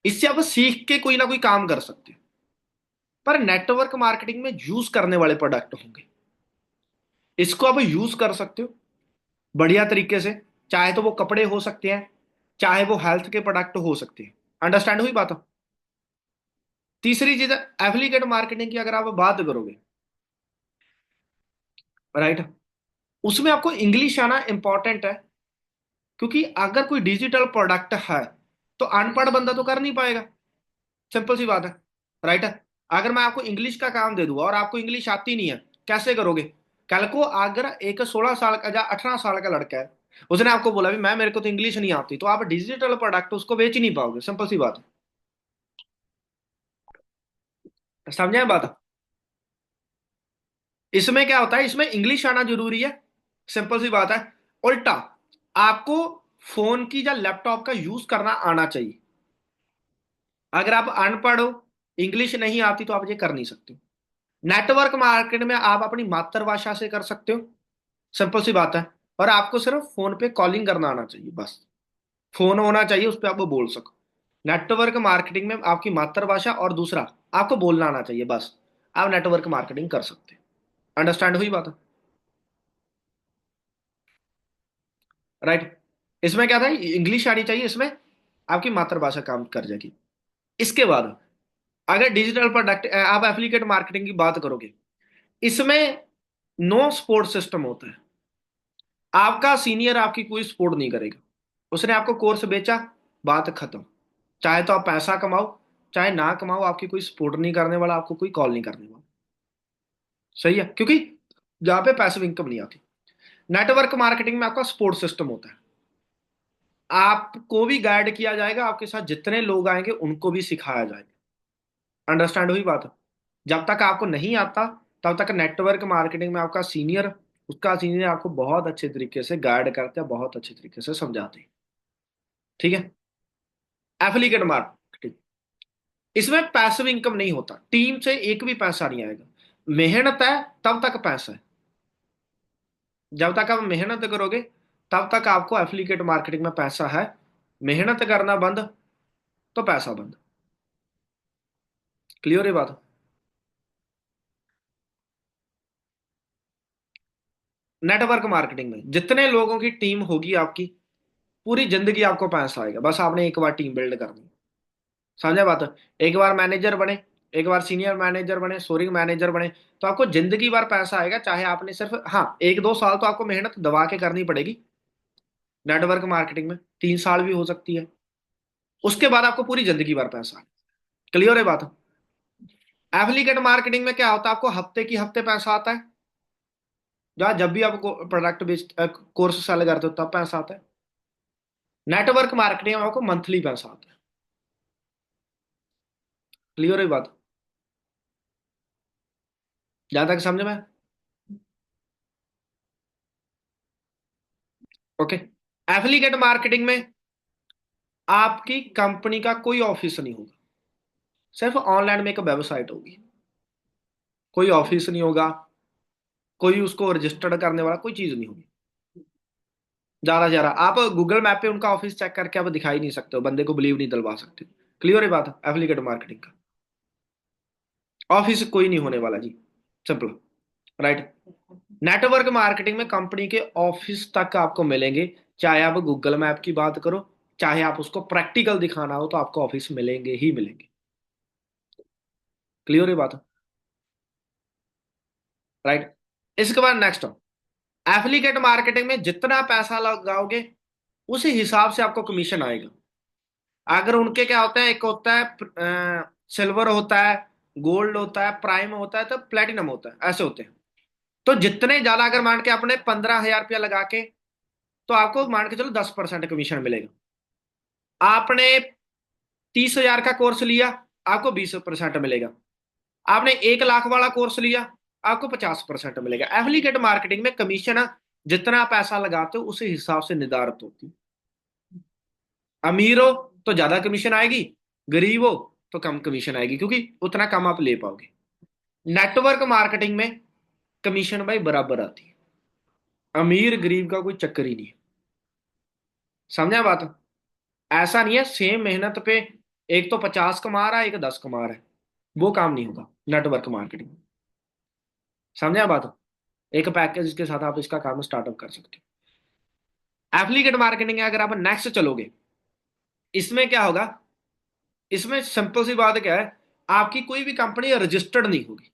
इससे आप सीख के कोई ना कोई काम कर सकते हो। पर नेटवर्क मार्केटिंग में यूज करने वाले प्रोडक्ट होंगे, इसको आप यूज कर सकते हो बढ़िया तरीके से। चाहे तो वो कपड़े हो सकते हैं, चाहे वो हेल्थ के प्रोडक्ट हो सकते हैं। अंडरस्टैंड हुई बात। तीसरी चीज, एफिलिएट मार्केटिंग की अगर आप बात करोगे, राइट, उसमें आपको इंग्लिश आना इंपॉर्टेंट है। क्योंकि अगर कोई डिजिटल प्रोडक्ट है, तो अनपढ़ बंदा तो कर नहीं पाएगा। सिंपल सी बात है, राइट। अगर मैं आपको इंग्लिश का काम दे दूंगा और आपको इंग्लिश आती नहीं है, कैसे करोगे। कल को अगर एक 16 साल का या 18 साल का लड़का है, उसने आपको बोला भी मैं, मेरे को तो इंग्लिश नहीं आती, तो आप डिजिटल प्रोडक्ट उसको बेच ही नहीं पाओगे, सिंपल सी बात है। समझे बात? इसमें क्या होता है, इसमें इंग्लिश आना जरूरी है, सिंपल सी बात है। उल्टा आपको फोन की या लैपटॉप का यूज करना आना चाहिए। अगर आप अनपढ़ हो, इंग्लिश नहीं आती, तो आप ये कर नहीं सकते। नेटवर्क मार्केट में आप अपनी मातृभाषा से कर सकते हो, सिंपल सी बात है। और आपको सिर्फ फोन पे कॉलिंग करना आना चाहिए बस। फोन होना चाहिए, उस पर आप वो बोल सको। नेटवर्क मार्केटिंग में आपकी मातृभाषा और दूसरा आपको बोलना आना चाहिए बस। आप नेटवर्क मार्केटिंग कर सकते हैं। अंडरस्टैंड हुई बात? राइट। इसमें क्या था, इंग्लिश आनी चाहिए, इसमें आपकी मातृभाषा काम कर जाएगी। इसके बाद अगर डिजिटल प्रोडक्ट आप एफिलिएट मार्केटिंग की बात करोगे, इसमें नो सपोर्ट सिस्टम होता है। आपका सीनियर आपकी कोई सपोर्ट नहीं करेगा। उसने आपको कोर्स बेचा, बात खत्म। चाहे तो आप पैसा कमाओ, चाहे ना कमाओ, आपकी कोई सपोर्ट नहीं करने वाला, आपको कोई कॉल नहीं करने वाला। सही है, क्योंकि जहां पे पैसिव इनकम नहीं आती। नेटवर्क मार्केटिंग में आपका सपोर्ट सिस्टम होता है। आपको भी गाइड किया जाएगा, आपके साथ जितने लोग आएंगे उनको भी सिखाया जाएगा। अंडरस्टैंड हुई बात? जब तक आपको नहीं आता, तब तक नेटवर्क मार्केटिंग में आपका सीनियर, उसका सीनियर आपको बहुत अच्छे तरीके से गाइड करते हैं, बहुत अच्छे तरीके से समझाते हैं। ठीक है। एफिलिएट मार्केटिंग, इसमें पैसिव इनकम नहीं होता, टीम से एक भी पैसा नहीं आएगा। मेहनत है तब तक पैसा है। जब तक आप मेहनत करोगे, तब तक आपको एफिलिएट मार्केटिंग में पैसा है। मेहनत करना बंद, तो पैसा बंद। क्लियर है बात? नेटवर्क मार्केटिंग में जितने लोगों की टीम होगी आपकी, पूरी जिंदगी आपको पैसा आएगा, बस आपने एक बार टीम बिल्ड करनी। समझा बात? एक बार मैनेजर बने, एक बार सीनियर मैनेजर बने, सोरिंग मैनेजर बने, तो आपको जिंदगी भर पैसा आएगा। चाहे आपने सिर्फ, हाँ, 1-2 साल तो आपको मेहनत दबा के करनी पड़ेगी नेटवर्क मार्केटिंग में, 3 साल भी हो सकती है। उसके बाद आपको पूरी जिंदगी भर पैसा। क्लियर है बात? एफिलिएट मार्केटिंग में क्या होता है, आपको हफ्ते की हफ्ते पैसा आता है। जहाँ जब भी आप प्रोडक्ट बेच, कोर्स सेल करते हो, तब पैसा आता है। नेटवर्क मार्केटिंग में आपको मंथली पैसा आता है। क्लियर है बात? जहां तक समझ में? ओके। एफिलिएट मार्केटिंग में आपकी कंपनी का कोई ऑफिस नहीं होगा, सिर्फ ऑनलाइन में एक वेबसाइट होगी। कोई ऑफिस नहीं होगा, कोई उसको रजिस्टर्ड करने वाला कोई चीज नहीं होगी। ज्यादा ज्यादा आप गूगल मैप पे उनका ऑफिस चेक करके आप दिखाई नहीं सकते हो, बंदे को बिलीव नहीं दिलवा सकते। क्लियर है बात? एफिलिएट मार्केटिंग का ऑफिस कोई नहीं होने वाला जी, सिंपल। राइट। नेटवर्क मार्केटिंग में कंपनी के ऑफिस तक आपको मिलेंगे। चाहे आप गूगल मैप की बात करो, चाहे आप उसको प्रैक्टिकल दिखाना हो, तो आपको ऑफिस मिलेंगे ही मिलेंगे। क्लियर है बात? राइट। इसके बाद नेक्स्ट, एफिलिएट मार्केटिंग में जितना पैसा लगाओगे, उसी हिसाब से आपको कमीशन आएगा। अगर उनके क्या होता है, एक होता है सिल्वर होता है, गोल्ड होता है, प्राइम होता है, तो प्लेटिनम होता है, ऐसे होते हैं। तो जितने ज्यादा, अगर मान के आपने 15,000 रुपया लगा के, तो आपको मान के चलो 10% कमीशन मिलेगा। आपने 30,000 का कोर्स लिया, आपको 20% मिलेगा। आपने 1 लाख वाला कोर्स लिया, आपको 50% मिलेगा। एफिलिएट मार्केटिंग में कमीशन जितना पैसा लगाते हो उसी हिसाब से निर्धारित होती है। अमीर हो तो ज्यादा कमीशन आएगी, गरीब हो तो कम कमीशन आएगी, क्योंकि उतना कम आप ले पाओगे। नेटवर्क मार्केटिंग में कमीशन भाई बराबर आती है। अमीर गरीब का कोई चक्कर ही नहीं है। समझा बात? ऐसा नहीं है सेम मेहनत पे एक तो 50 कमा रहा है, एक 10 कमा रहा है, वो काम नहीं होगा नेटवर्क मार्केटिंग में। समझा बात? एक पैकेज के साथ आप इसका काम स्टार्टअप कर सकते हो। एफिलिएट मार्केटिंग है, अगर आप नेक्स्ट चलोगे, इसमें क्या होगा, इसमें सिंपल सी बात क्या है, आपकी कोई भी कंपनी रजिस्टर्ड नहीं होगी।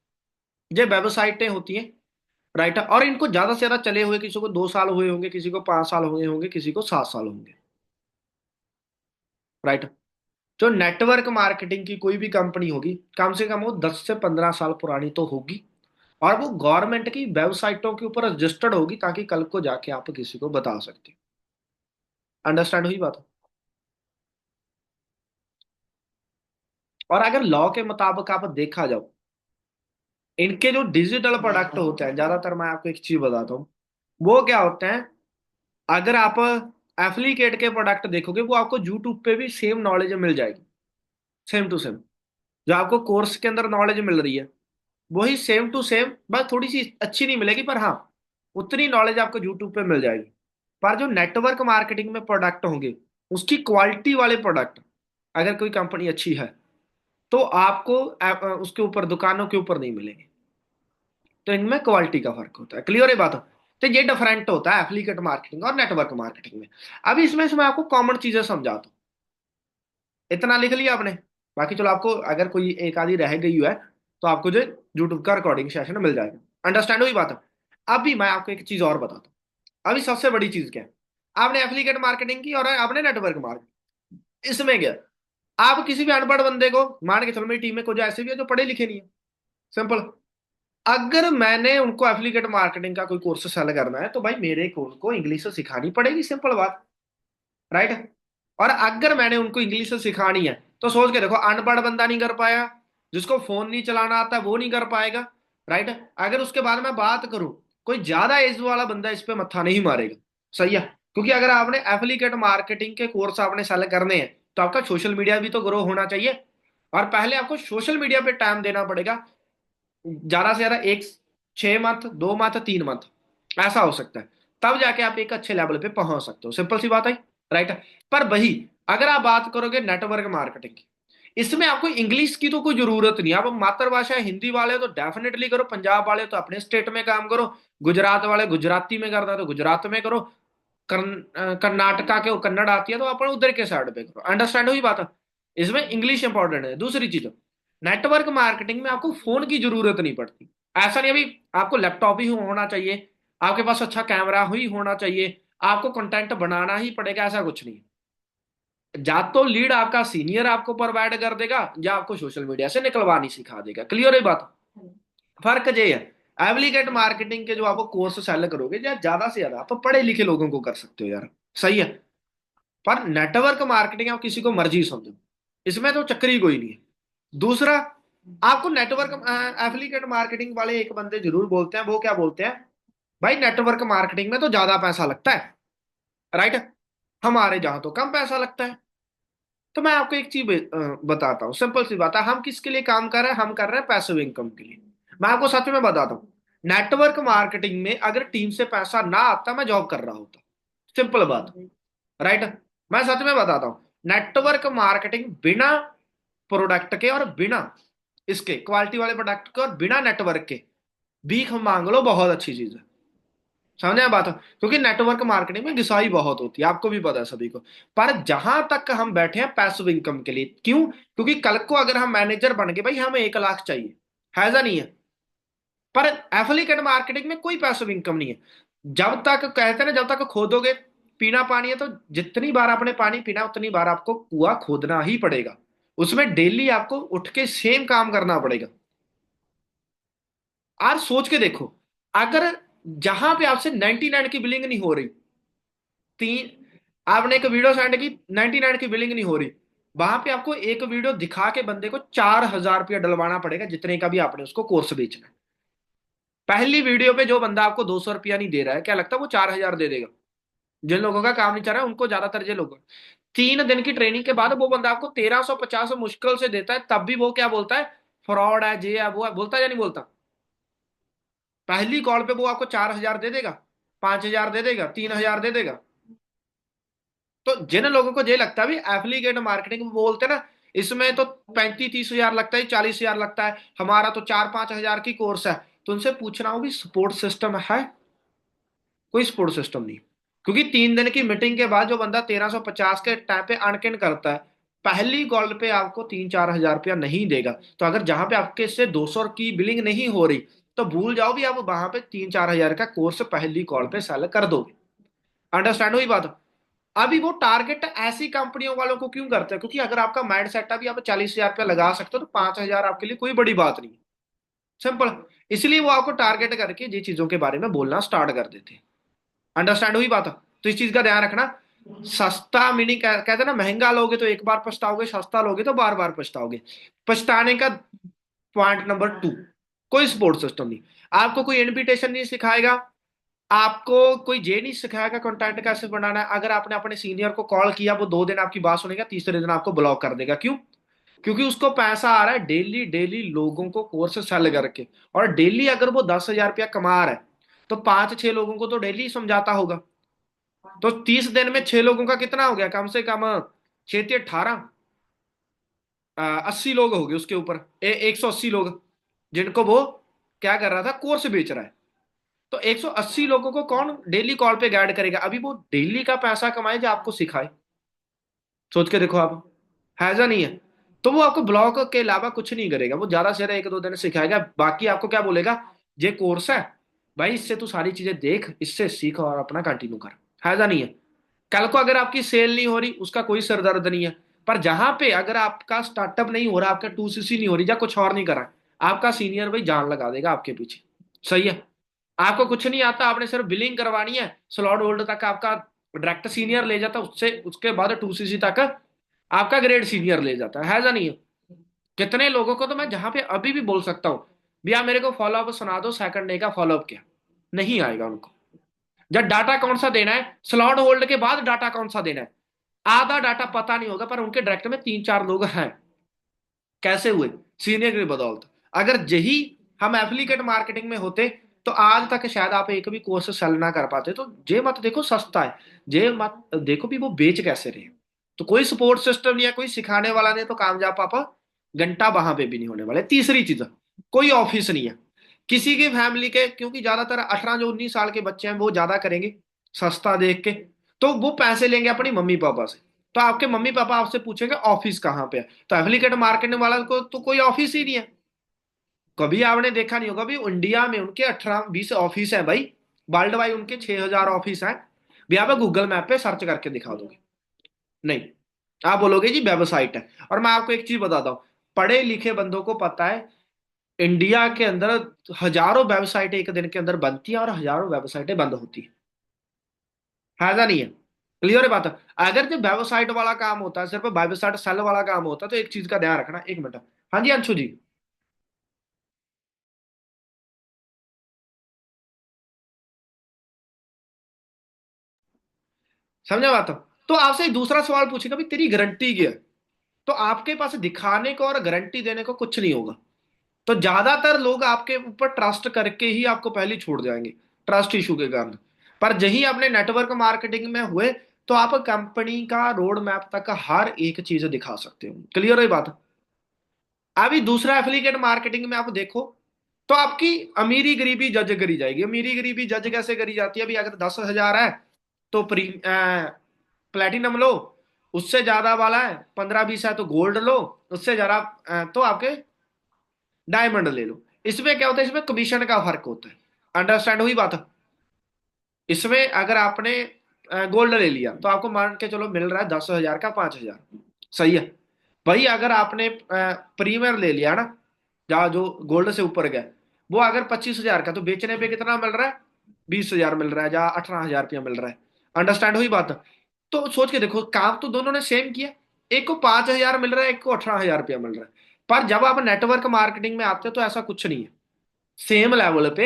ये वेबसाइटें होती हैं, राइट। और इनको ज्यादा से ज्यादा चले हुए, किसी को 2 साल हुए होंगे, किसी को 5 साल हुए होंगे, किसी को 7 साल होंगे, राइट। जो नेटवर्क मार्केटिंग की कोई भी कंपनी होगी, कम से कम वो 10 से 15 साल पुरानी तो होगी, और वो गवर्नमेंट की वेबसाइटों के ऊपर रजिस्टर्ड होगी, ताकि कल को जाके आप किसी को बता सकते हो। अंडरस्टैंड हुई बात? और अगर लॉ के मुताबिक आप देखा जाओ, इनके जो डिजिटल प्रोडक्ट होते हैं ज्यादातर, मैं आपको एक चीज बताता हूँ, वो क्या होते हैं। अगर आप एफिलिएट के प्रोडक्ट देखोगे, वो आपको यूट्यूब पे भी सेम नॉलेज मिल जाएगी, सेम टू सेम। जो आपको कोर्स के अंदर नॉलेज मिल रही है, वही सेम टू सेम, बस थोड़ी सी अच्छी नहीं मिलेगी, पर हाँ उतनी नॉलेज आपको यूट्यूब पे मिल जाएगी। पर जो नेटवर्क मार्केटिंग में प्रोडक्ट होंगे, उसकी क्वालिटी वाले प्रोडक्ट, अगर कोई कंपनी अच्छी है, तो आपको उसके ऊपर, दुकानों के ऊपर नहीं मिलेंगे। तो इनमें क्वालिटी का फर्क होता है। क्लियर है बात? तो ये डिफरेंट होता है एफिलिएट मार्केटिंग और नेटवर्क मार्केटिंग में। अभी इसमें से मैं आपको कॉमन चीजें समझाता हूँ। इतना लिख लिया आपने? बाकी चलो, आपको अगर कोई एक आधी रह गई है, तो आपको जो यूट्यूब का रिकॉर्डिंग सेशन मिल जाएगा। अंडरस्टैंड हुई बात? अभी मैं आपको एक चीज और बताता हूँ। अभी सबसे बड़ी चीज क्या है? आपने एफिलिएट मार्केटिंग की और आपने नेटवर्क मार्केटिंग, इसमें क्या, आप किसी भी अनपढ़ बंदे को, मान के चलो मेरी टीम में कुछ ऐसे भी है जो पढ़े लिखे नहीं है, सिंपल, अगर मैंने उनको एफिलिएट मार्केटिंग का कोई कोर्स सेल करना है, तो भाई मेरे को उनको इंग्लिश सिखानी पड़ेगी, सिंपल बात, राइट। और अगर मैंने उनको इंग्लिश सिखानी है, तो सोच के देखो, अनपढ़ बंदा नहीं कर पाया, जिसको फोन नहीं चलाना आता वो नहीं कर पाएगा, राइट। अगर उसके बाद मैं बात करूं, कोई ज्यादा एज वाला बंदा इस पे मत्था नहीं मारेगा, सही है। क्योंकि अगर आपने एफिलिएट मार्केटिंग के कोर्स आपने सेल करने हैं, तो आपका सोशल मीडिया भी तो ग्रो होना चाहिए। और पहले आपको सोशल मीडिया पे टाइम देना पड़ेगा, ज्यादा से ज्यादा एक 6 मंथ, 2 मंथ, 3 मंथ, ऐसा हो सकता है। तब जाके आप एक अच्छे लेवल पे पहुंच सकते हो, सिंपल सी बात है, राइट। पर वही, अगर आप बात करोगे नेटवर्क मार्केटिंग की, इसमें आपको इंग्लिश की तो कोई जरूरत नहीं। आप मातृभाषा हिंदी वाले हो तो डेफिनेटली करो, पंजाब वाले हो तो अपने स्टेट में काम करो, गुजरात वाले गुजराती में करना है तो गुजरात में करो, कर्नाटका के कन्नड़ आती है तो अपन उधर के साइड पे करो। अंडरस्टैंड हुई बात? इसमें इंग्लिश इंपॉर्टेंट है। दूसरी चीज, नेटवर्क मार्केटिंग में आपको फोन की जरूरत नहीं पड़ती। ऐसा नहीं अभी आपको लैपटॉप ही होना चाहिए, आपके पास अच्छा कैमरा ही होना चाहिए, आपको कंटेंट बनाना ही पड़ेगा, ऐसा कुछ नहीं। या तो लीड आपका सीनियर आपको प्रोवाइड कर देगा, या आपको सोशल मीडिया से निकलवानी सिखा देगा। क्लियर है बात? फर्क ये है, एफिलिएट मार्केटिंग के जो आपको कोर्स सेल करोगे, या ज्यादा से ज्यादा आप पढ़े लिखे लोगों को कर सकते हो यार, सही है। पर नेटवर्क मार्केटिंग आप किसी को मर्जी समझो, इसमें तो चक्कर ही कोई नहीं है। दूसरा, आपको नेटवर्क एफिलिएट मार्केटिंग वाले एक बंदे जरूर बोलते हैं, वो क्या बोलते हैं, भाई नेटवर्क मार्केटिंग में तो ज्यादा पैसा लगता है, राइट, हमारे जहां तो कम पैसा लगता है। तो मैं आपको एक चीज बताता हूँ, सिंपल सी बात है, हम किसके लिए काम कर रहे हैं? हम कर रहे हैं पैसिव इनकम के लिए। मैं आपको सच में बताता हूँ, नेटवर्क मार्केटिंग में अगर टीम से पैसा ना आता, मैं जॉब कर रहा होता, सिंपल बात, राइट। मैं सच में बताता हूँ, नेटवर्क मार्केटिंग बिना प्रोडक्ट के और बिना इसके क्वालिटी वाले प्रोडक्ट के और बिना नेटवर्क के, भीख मांग लो, बहुत अच्छी चीज है। समझे बात? क्योंकि नेटवर्क मार्केटिंग में घिसाई बहुत होती है, आपको भी पता है सभी को। पर जहां तक हम बैठे हैं पैसिव इनकम के लिए, क्यों? क्योंकि कल को अगर हम मैनेजर बन गए, भाई हमें 1 लाख चाहिए, है ऐसा नहीं है? पर एफिलिएट मार्केटिंग में कोई पैसिव इनकम नहीं है। जब तक कहते हैं ना, जब तक खोदोगे, पीना पानी है तो जितनी बार आपने पानी पीना, उतनी बार आपको कुआं खोदना ही पड़ेगा। उसमें डेली आपको उठ के सेम काम करना पड़ेगा। आज सोच के देखो, अगर जहां पे आपसे 99 की बिलिंग नहीं हो रही, तीन, आपने एक वीडियो सेंड की, 99 की बिलिंग नहीं हो रही, वहां पे आपको एक वीडियो दिखा के बंदे को 4,000 रुपया डलवाना पड़ेगा, जितने का भी आपने उसको कोर्स बेचना है। पहली वीडियो पे जो बंदा आपको 200 रुपया नहीं दे रहा है, क्या लगता है वो 4,000 दे देगा? जिन लोगों का काम नहीं चल रहा है उनको ज्यादातर, ये लोग 3 दिन की ट्रेनिंग के बाद वो बंदा आपको 1,350 मुश्किल से देता है, तब भी वो क्या बोलता है, फ्रॉड है, जे है, वो है, बोलता है या नहीं बोलता? पहली कॉल पे वो आपको 4,000 दे देगा, 5,000 दे देगा, 3,000 दे देगा। तो जिन लोगों को ये लगता है भी एफिलिएट मार्केटिंग बोलते हैं ना, इसमें तो 35-30 हजार लगता है, 40,000 लगता है, हमारा तो 4-5 हजार की कोर्स है, तो उनसे पूछना हो भी सपोर्ट सिस्टम है? कोई सपोर्ट सिस्टम नहीं। क्योंकि 3 दिन की मीटिंग के बाद जो बंदा 1,350 के टाइम पे अनकिन करता है, पहली कॉल पे आपको 3-4 हजार रुपया नहीं देगा। तो अगर जहां पे आपके से 200 की बिलिंग नहीं हो रही, तो भूल जाओ भी, आप वहां पे 3-4 हजार का कोर्स पहली कॉल पे सेल कर दोगे। अंडरस्टैंड हुई बात? अभी वो टारगेट ऐसी कंपनियों वालों को क्यों करते हैं? क्योंकि अगर आपका माइंड सेट अभी आप 40,000 रुपया लगा सकते हो, तो 5,000 आपके लिए कोई बड़ी बात नहीं, सिंपल। इसलिए वो आपको टारगेट करके ये चीजों के बारे में बोलना स्टार्ट कर देते हैं। अंडरस्टैंड हुई बात? तो इस चीज का ध्यान रखना। सस्ता मीनिंग कहते हैं ना, महंगा लोगे तो एक बार पछताओगे, सस्ता लोगे तो बार बार पछताओगे। पछताने का पॉइंट नंबर टू, कोई सपोर्ट सिस्टम नहीं। आपको कोई इनविटेशन नहीं सिखाएगा, आपको कोई ये नहीं सिखाएगा कंटेंट कैसे बनाना है। अगर आपने अपने सीनियर को कॉल किया, वो 2 दिन आपकी बात सुनेगा, तीसरे दिन आपको ब्लॉक कर देगा। क्यों? क्योंकि उसको पैसा आ रहा है डेली डेली लोगों को कोर्स सेल करके। और डेली अगर वो 10,000 रुपया कमा रहा है, तो 5-6 लोगों को तो डेली समझाता होगा। तो 30 दिन में 6 लोगों का कितना हो गया? कम से कम 6-18, 80 लोग हो गए उसके ऊपर। 180 लोग जिनको वो क्या कर रहा था, कोर्स बेच रहा है। तो 180 लोगों को कौन डेली कॉल पे गाइड करेगा? अभी वो डेली का पैसा कमाए जो आपको सिखाए। सोच के देखो आप, है ऐसा नहीं है? तो वो आपको ब्लॉग के अलावा कुछ नहीं करेगा, वो ज्यादा से ज्यादा 1-2 दिन सिखाएगा, बाकी आपको क्या बोलेगा, ये कोर्स है भाई, इससे तू सारी चीजें देख, इससे सीख और अपना कंटिन्यू कर। है ऐसा नहीं है? कल को अगर आपकी सेल नहीं हो रही, उसका कोई सर दर्द नहीं है। पर जहां पे अगर आपका स्टार्टअप नहीं हो रहा, आपका 2CC नहीं हो रही, या कुछ और नहीं करा, आपका सीनियर भाई जान लगा देगा आपके पीछे। सही है? आपको कुछ नहीं आता, आपने सिर्फ बिलिंग करवानी है, स्लॉट होल्ड तक आपका डायरेक्ट सीनियर ले जाता, उससे उसके बाद 2CC तक आपका ग्रेड सीनियर ले जाता है। ऐसा नहीं है? कितने लोगों को तो मैं जहां पे अभी भी बोल सकता हूँ, भैया मेरे को फॉलोअप सुना दो, सेकंड डे का फॉलोअप क्या, नहीं आएगा उनको। जब डाटा कौन सा देना है, स्लॉट होल्ड के बाद डाटा कौन सा देना है, आधा डाटा पता नहीं होगा, पर उनके डायरेक्ट में 3-4 लोग हैं। कैसे हुए? सीनियर की बदौलत। अगर यही हम एप्लीकेट मार्केटिंग में होते, तो आज तक शायद आप एक भी कोर्स सेल ना कर पाते। तो जे मत देखो सस्ता है, जे मत देखो भी वो बेच कैसे रहे। तो कोई सपोर्ट सिस्टम नहीं है, कोई सिखाने वाला नहीं, तो कामयाब पापा घंटा वहां पे भी नहीं होने वाले। तीसरी चीज, कोई ऑफिस नहीं है किसी की फैमिली के, क्योंकि ज्यादातर 18 जो 19 साल के बच्चे हैं वो ज्यादा करेंगे सस्ता देख के। तो वो पैसे लेंगे अपनी मम्मी पापा से। तो आपके मम्मी पापा आपसे पूछेंगे ऑफिस कहाँ पे है, तो एफिलिएट मार्केटिंग वाला को तो कोई ऑफिस ही नहीं है। कभी आपने देखा नहीं होगा भी इंडिया में उनके 18-20 ऑफिस है भाई, वर्ल्ड वाइड उनके 6,000 ऑफिस हैं। भी आप गूगल मैप पे सर्च करके दिखा दोगे? नहीं। आप बोलोगे जी वेबसाइट है। और मैं आपको एक चीज बताता हूँ, पढ़े लिखे बंदों को पता है, इंडिया के अंदर हजारों वेबसाइट एक दिन के अंदर बनती है और हजारों वेबसाइटें बंद होती है। ऐसा नहीं है? क्लियर है बात? अगर जो वेबसाइट वाला काम होता है, सिर्फ वेबसाइट सेल वाला काम होता है, तो एक चीज का ध्यान रखना, 1 मिनट। हाँ जी अंशु जी। समझा बात? तो आपसे एक दूसरा सवाल पूछेगा भी तेरी गारंटी क्या है। तो आपके पास दिखाने को और गारंटी देने को कुछ नहीं होगा। तो ज्यादातर लोग आपके ऊपर ट्रस्ट करके ही आपको पहले छोड़ जाएंगे, ट्रस्ट इशू के कारण। पर यही अपने नेटवर्क मार्केटिंग में हुए, तो आप कंपनी का रोड मैप तक का हर एक चीज दिखा सकते हो। क्लियर है बात? अभी दूसरा एफिलिएट मार्केटिंग में आप देखो, तो आपकी अमीरी गरीबी जज करी जाएगी। अमीरी गरीबी जज कैसे करी जाती है? अभी अगर 10,000 है तो प्लेटिनम लो, उससे ज्यादा वाला है 15-20 है तो गोल्ड लो, उससे ज्यादा तो आपके डायमंड ले लो। इसमें क्या होता है, इसमें कमीशन का फर्क होता है। अंडरस्टैंड हुई बात? इसमें अगर आपने गोल्ड ले लिया, तो आपको मान के चलो मिल रहा है 10,000 का 5,000। सही है? वही अगर आपने प्रीमियर ले लिया ना, जहाँ जो गोल्ड से ऊपर गया, वो अगर 25,000 का, तो बेचने पे कितना मिल रहा है? 20,000 मिल रहा है, जहाँ 18,000 रुपया मिल रहा है। अंडरस्टैंड हुई बात? तो सोच के देखो, काम तो दोनों ने सेम किया। एक को 5,000 मिल रहा है, एक को 18,000 रुपया मिल रहा है। पर जब आप नेटवर्क मार्केटिंग में आते हो तो ऐसा कुछ नहीं है। सेम लेवल पे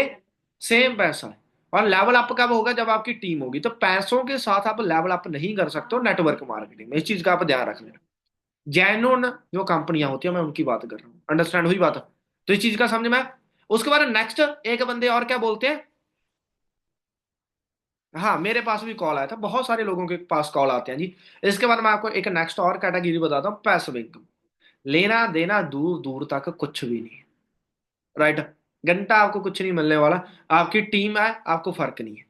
सेम पैसा है। और लेवल अप कब होगा? जब आपकी टीम होगी। तो पैसों के साथ आप लेवल अप नहीं कर सकते हो नेटवर्क मार्केटिंग में, इस चीज का आप ध्यान रख लेना। जैनुन जो कंपनियां होती है, मैं उनकी बात कर रहा हूँ। अंडरस्टैंड हुई बात? तो इस चीज का समझ में। उसके बाद नेक्स्ट एक बंदे और क्या बोलते हैं, हाँ मेरे पास भी कॉल आया था, बहुत सारे लोगों के पास कॉल आते हैं जी। इसके बाद मैं आपको एक नेक्स्ट और कैटेगरी बताता हूँ, पैसिव इनकम। लेना देना दूर दूर तक कुछ भी नहीं है। राइट? घंटा आपको कुछ नहीं मिलने वाला। आपकी टीम है, आपको फर्क नहीं है।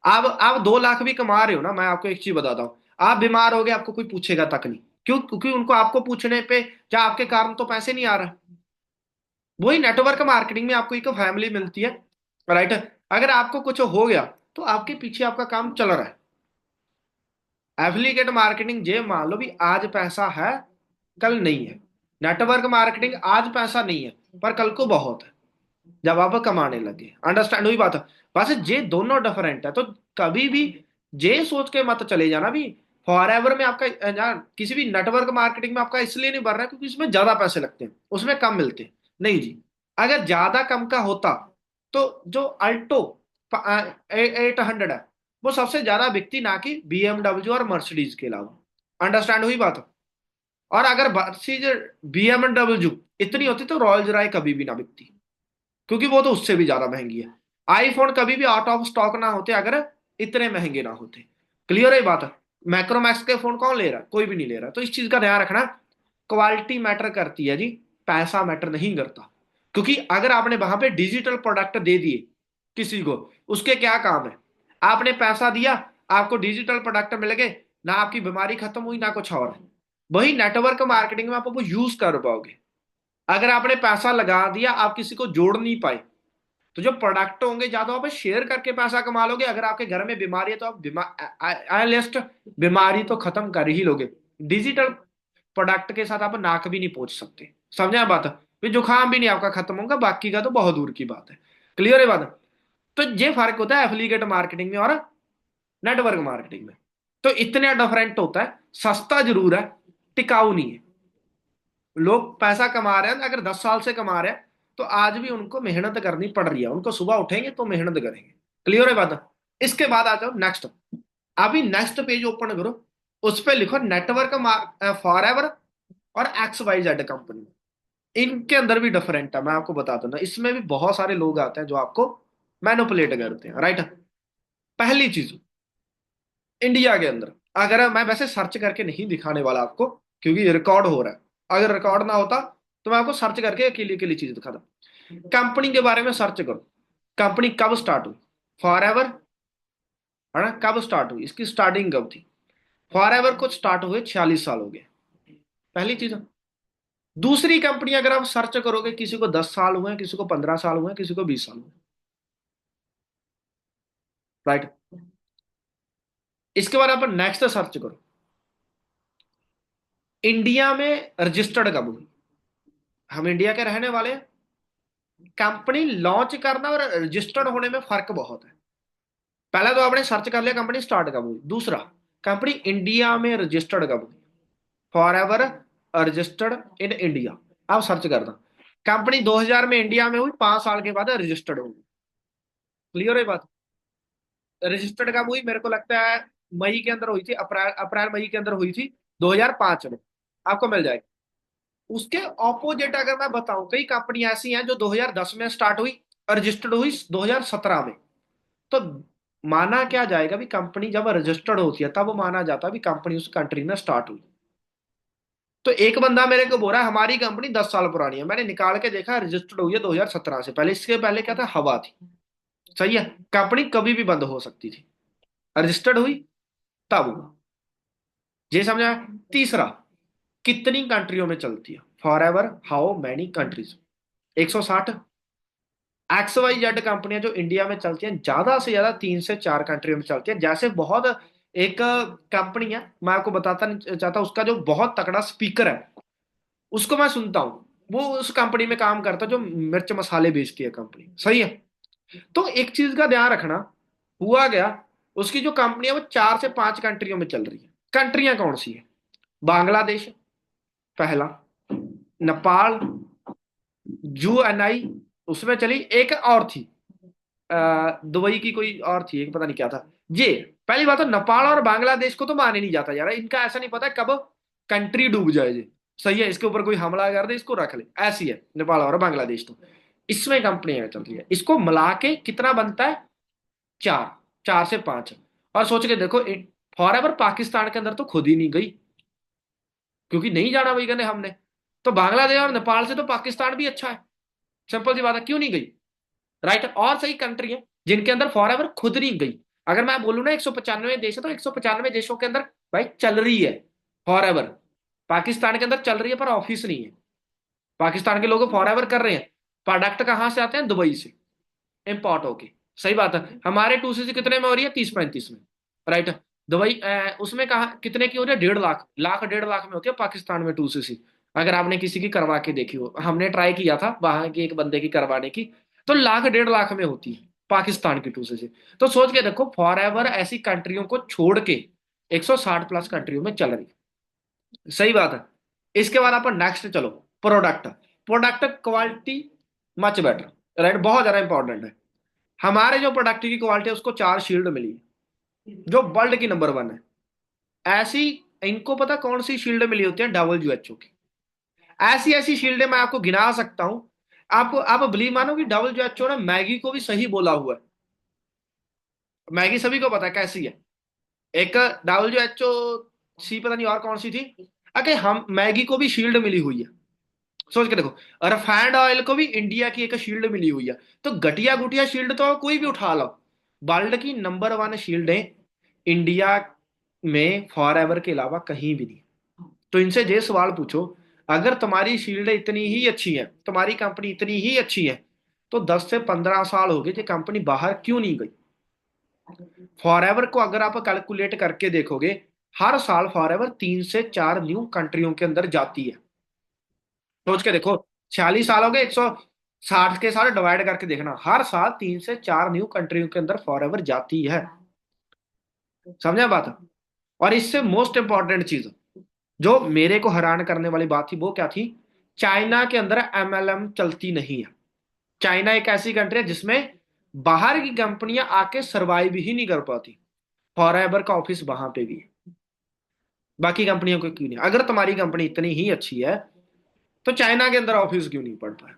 आप 2 लाख भी कमा रहे हो ना, मैं आपको एक चीज बताता हूँ, आप बीमार हो गए आपको कोई पूछेगा तक नहीं। क्यों? क्योंकि उनको आपको पूछने पे क्या आपके कारण तो पैसे नहीं आ रहे। वही नेटवर्क मार्केटिंग में आपको एक फैमिली मिलती है। राइट? अगर आपको कुछ हो गया, तो आपके पीछे आपका काम चल रहा है। एफिलिएट मार्केटिंग जे मान लो भी आज पैसा है, कल नहीं है। नेटवर्क मार्केटिंग आज पैसा नहीं है, पर कल को बहुत है, जब आप कमाने लगे। अंडरस्टैंड हुई बात? बस ये दोनों डिफरेंट है। तो कभी भी जे सोच के मत चले जाना भी फॉर एवर में आपका किसी भी नेटवर्क मार्केटिंग में आपका इसलिए नहीं बढ़ रहा क्योंकि उसमें ज्यादा पैसे लगते हैं, उसमें कम मिलते हैं। नहीं जी, अगर ज्यादा कम का होता तो जो अल्टो 800 है वो सबसे ज्यादा बिकती, ना कि बीएमडब्ल्यू और मर्सिडीज के अलावा। अंडरस्टैंड हुई बात? और अगर मर्सिडीज बीएमडब्ल्यू इतनी होती तो रॉयल्स राय कभी भी ना बिकती, क्योंकि वो तो उससे भी ज्यादा महंगी है। आईफोन कभी भी आउट ऑफ स्टॉक ना होते अगर इतने महंगे ना होते। क्लियर है बात? मैक्रोमैक्स के फोन कौन ले रहा है? कोई भी नहीं ले रहा। तो इस चीज का ध्यान रखना, क्वालिटी मैटर करती है जी, पैसा मैटर नहीं करता। क्योंकि अगर आपने वहां पे डिजिटल प्रोडक्ट दे दिए किसी को, उसके क्या काम है? आपने पैसा दिया, आपको डिजिटल प्रोडक्ट मिल गए, ना आपकी बीमारी खत्म हुई ना कुछ और। वही नेटवर्क मार्केटिंग में आप वो यूज कर पाओगे। अगर आपने पैसा लगा दिया, आप किसी को जोड़ नहीं पाए, तो जो प्रोडक्ट होंगे या तो आप शेयर करके पैसा कमा लोगे, अगर आपके घर में बीमारी है तो आप लिस्ट बीमारी तो खत्म कर ही लोगे। डिजिटल प्रोडक्ट के साथ आप नाक भी नहीं पहुंच सकते। समझे बात? फिर जुकाम भी नहीं आपका खत्म होगा, बाकी का तो बहुत दूर की बात है। क्लियर है बात? तो ये फर्क होता है एफिलिएट मार्केटिंग में और नेटवर्क मार्केटिंग में। तो इतने डिफरेंट होता है, सस्ता जरूर है, टिकाऊ नहीं है। लोग पैसा कमा रहे हैं, अगर 10 साल से कमा रहे हैं तो आज भी उनको मेहनत करनी पड़ रही है, उनको सुबह उठेंगे तो मेहनत करेंगे। क्लियर है बात? इसके बाद आ जाओ नेक्स्ट। अभी नेक्स्ट पेज ओपन करो, उस पर लिखो नेटवर्क फॉर एवर और एक्स वाई जेड कंपनी। इनके अंदर भी डिफरेंट है, मैं आपको बता दूं ना, इसमें भी बहुत सारे लोग आते हैं जो आपको मैनिपुलेट करते हैं, राइट? पहली चीज, इंडिया के अंदर, अगर मैं वैसे सर्च करके नहीं दिखाने वाला आपको क्योंकि रिकॉर्ड हो रहा है, अगर रिकॉर्ड ना होता तो मैं आपको सर्च करके अकेली अकेली चीज दिखाता। कंपनी के बारे में सर्च करो, कंपनी कब स्टार्ट हुई? फॉर एवर, है ना? कब स्टार्ट हुई, इसकी स्टार्टिंग कब थी? फॉर एवर को स्टार्ट हुए 46 साल हो गए। पहली चीज। दूसरी कंपनी अगर आप सर्च करोगे, किसी को 10 साल हुए हैं, किसी को 15 साल हुए हैं, किसी को 20 साल हुए, राइट? इसके बाद आप नेक्स्ट सर्च करो, इंडिया में रजिस्टर्ड कब हुई? हम इंडिया के रहने वाले हैं। कंपनी लॉन्च करना और रजिस्टर्ड होने में फर्क बहुत है। पहला तो आपने सर्च कर लिया कंपनी स्टार्ट कब हुई, दूसरा कंपनी इंडिया में रजिस्टर्ड कब हुई। For ever registered in India, आप सर्च करना। कंपनी 2000 में इंडिया में हुई, 5 साल के बाद रजिस्टर्ड हुई। क्लियर है बात? रजिस्टर्ड कब हुई? मेरे को लगता है मई के अंदर हुई थी, अप्रैल अप्रैल मई के अंदर हुई थी 2005 में। आपको मिल जाएगी। उसके ऑपोजिट अगर मैं बताऊं, कई कंपनी ऐसी हैं जो 2010 में स्टार्ट हुई और रजिस्टर्ड हुई 2017 में। तो माना क्या जाएगा भी, कंपनी जब रजिस्टर्ड होती है तब माना जाता है भी कंपनी उस कंट्री में स्टार्ट हुई। तो एक बंदा मेरे को बोल रहा है हमारी कंपनी 10 साल पुरानी है, मैंने निकाल के देखा रजिस्टर्ड हुई है 2017 से पहले। इसके पहले क्या था? हवा थी। सही है, कंपनी कभी भी बंद हो सकती थी, रजिस्टर्ड हुई तब हुआ। ये समझा? तीसरा, कितनी कंट्रियों में चलती है? Forever how many countries? 160। X Y Z कंपनियां जो इंडिया में चलती हैं ज्यादा से ज्यादा 3 से 4 कंट्रियों में चलती है। जैसे बहुत एक कंपनी है, मैं आपको बताता नहीं चाहता, उसका जो बहुत तगड़ा स्पीकर है उसको मैं सुनता हूँ, वो उस कंपनी में काम करता है जो मिर्च मसाले बेचती है कंपनी। सही है? तो एक चीज का ध्यान रखना, हुआ गया उसकी जो कंपनी है वो 4 से 5 कंट्रियों में चल रही है। कंट्रियां कौन सी है? बांग्लादेश पहला, नेपाल, यूएनआई, उसमें चली एक और थी, दुबई की कोई और थी एक, पता नहीं क्या था। ये पहली बात तो नेपाल और बांग्लादेश को तो माने नहीं जाता यार, इनका ऐसा नहीं पता कब कंट्री डूब जाए जी। सही है, इसके ऊपर कोई हमला कर दे इसको रख ले, ऐसी है नेपाल और बांग्लादेश। तो इसमें कंपनियां चल रही है, इसको मिला के कितना बनता है? 4, 4 से 5। और सोच के देखो, फॉर एवर पाकिस्तान के अंदर तो खुद ही नहीं गई, क्योंकि नहीं जाना वही करने हमने। तो बांग्लादेश और नेपाल से तो पाकिस्तान भी अच्छा है। सिंपल सी बात है, क्यों नहीं गई? राइट? और सही कंट्री है जिनके अंदर फॉर एवर खुद नहीं गई। अगर मैं बोलूँ ना 195 देश है, तो 195 देशों के अंदर भाई चल रही है फॉर एवर। पाकिस्तान के अंदर चल रही है पर ऑफिस नहीं है। पाकिस्तान के लोग फॉर एवर कर रहे हैं, प्रोडक्ट कहाँ से आते हैं? दुबई से इंपोर्ट होके। सही बात है, हमारे 2cc कितने में हो रही है? 30-35 में, राइट? दुबई उसमें कहा कितने की हो रही है? 1.5 लाख, 1.5 लाख में होती है पाकिस्तान में 2cc। अगर आपने किसी की करवा के देखी हो, हमने ट्राई किया था वहां की एक बंदे की करवाने की, तो 1.5 लाख में होती है। पाकिस्तान की दूसरे से। तो सोच के देखो, फॉर एवर ऐसी कंट्रियों को छोड़ के 160 प्लस कंट्रियों में चल रही है। सही बात है। इसके बाद अपन नेक्स्ट चलो, product. Product quality much better, right, बहुत ज्यादा इंपॉर्टेंट है। हमारे जो प्रोडक्ट की क्वालिटी है उसको 4 शील्ड मिली है, जो वर्ल्ड की नंबर 1 है। ऐसी इनको पता कौन सी शील्ड मिली होती है? WHO की। ऐसी ऐसी शील्डें मैं आपको गिना सकता हूं। आपको आप बिलीव मानो कि WHO ने मैगी को भी सही बोला हुआ है। मैगी सभी को पता है कैसी है। एक WHO पता नहीं और कौन सी थी। अरे हम मैगी को भी शील्ड मिली हुई है। सोच के देखो, रिफाइंड ऑयल को भी इंडिया की एक शील्ड मिली हुई है। तो घटिया गुटिया शील्ड तो कोई भी उठा लो, वर्ल्ड की नंबर 1 शील्डें इंडिया में फॉर एवर के अलावा कहीं भी नहीं। तो इनसे ये सवाल पूछो, अगर तुम्हारी शील्ड इतनी ही अच्छी है, तुम्हारी कंपनी इतनी ही अच्छी है, तो 10 से 15 साल हो गए कि कंपनी बाहर क्यों नहीं गई? फॉरएवर को अगर आप कैलकुलेट करके देखोगे, हर साल फॉरएवर 3 से 4 न्यू कंट्रियों के अंदर जाती है। सोच के देखो, 46 साल हो गए, 160 के साथ डिवाइड करके देखना, हर साल 3 से 4 न्यू कंट्रियों के अंदर फॉरएवर जाती है। समझा बात? और इससे मोस्ट इंपॉर्टेंट चीज जो मेरे को हैरान करने वाली बात थी, वो क्या थी? चाइना के अंदर MLM चलती नहीं है। चाइना एक ऐसी कंट्री है जिसमें बाहर की कंपनियां आके सरवाइव ही नहीं कर पाती। फॉरएवर का ऑफिस वहां पे भी है, बाकी कंपनियों को क्यों नहीं? अगर तुम्हारी कंपनी इतनी ही अच्छी है, तो चाइना के अंदर ऑफिस क्यों नहीं पड़ पाया?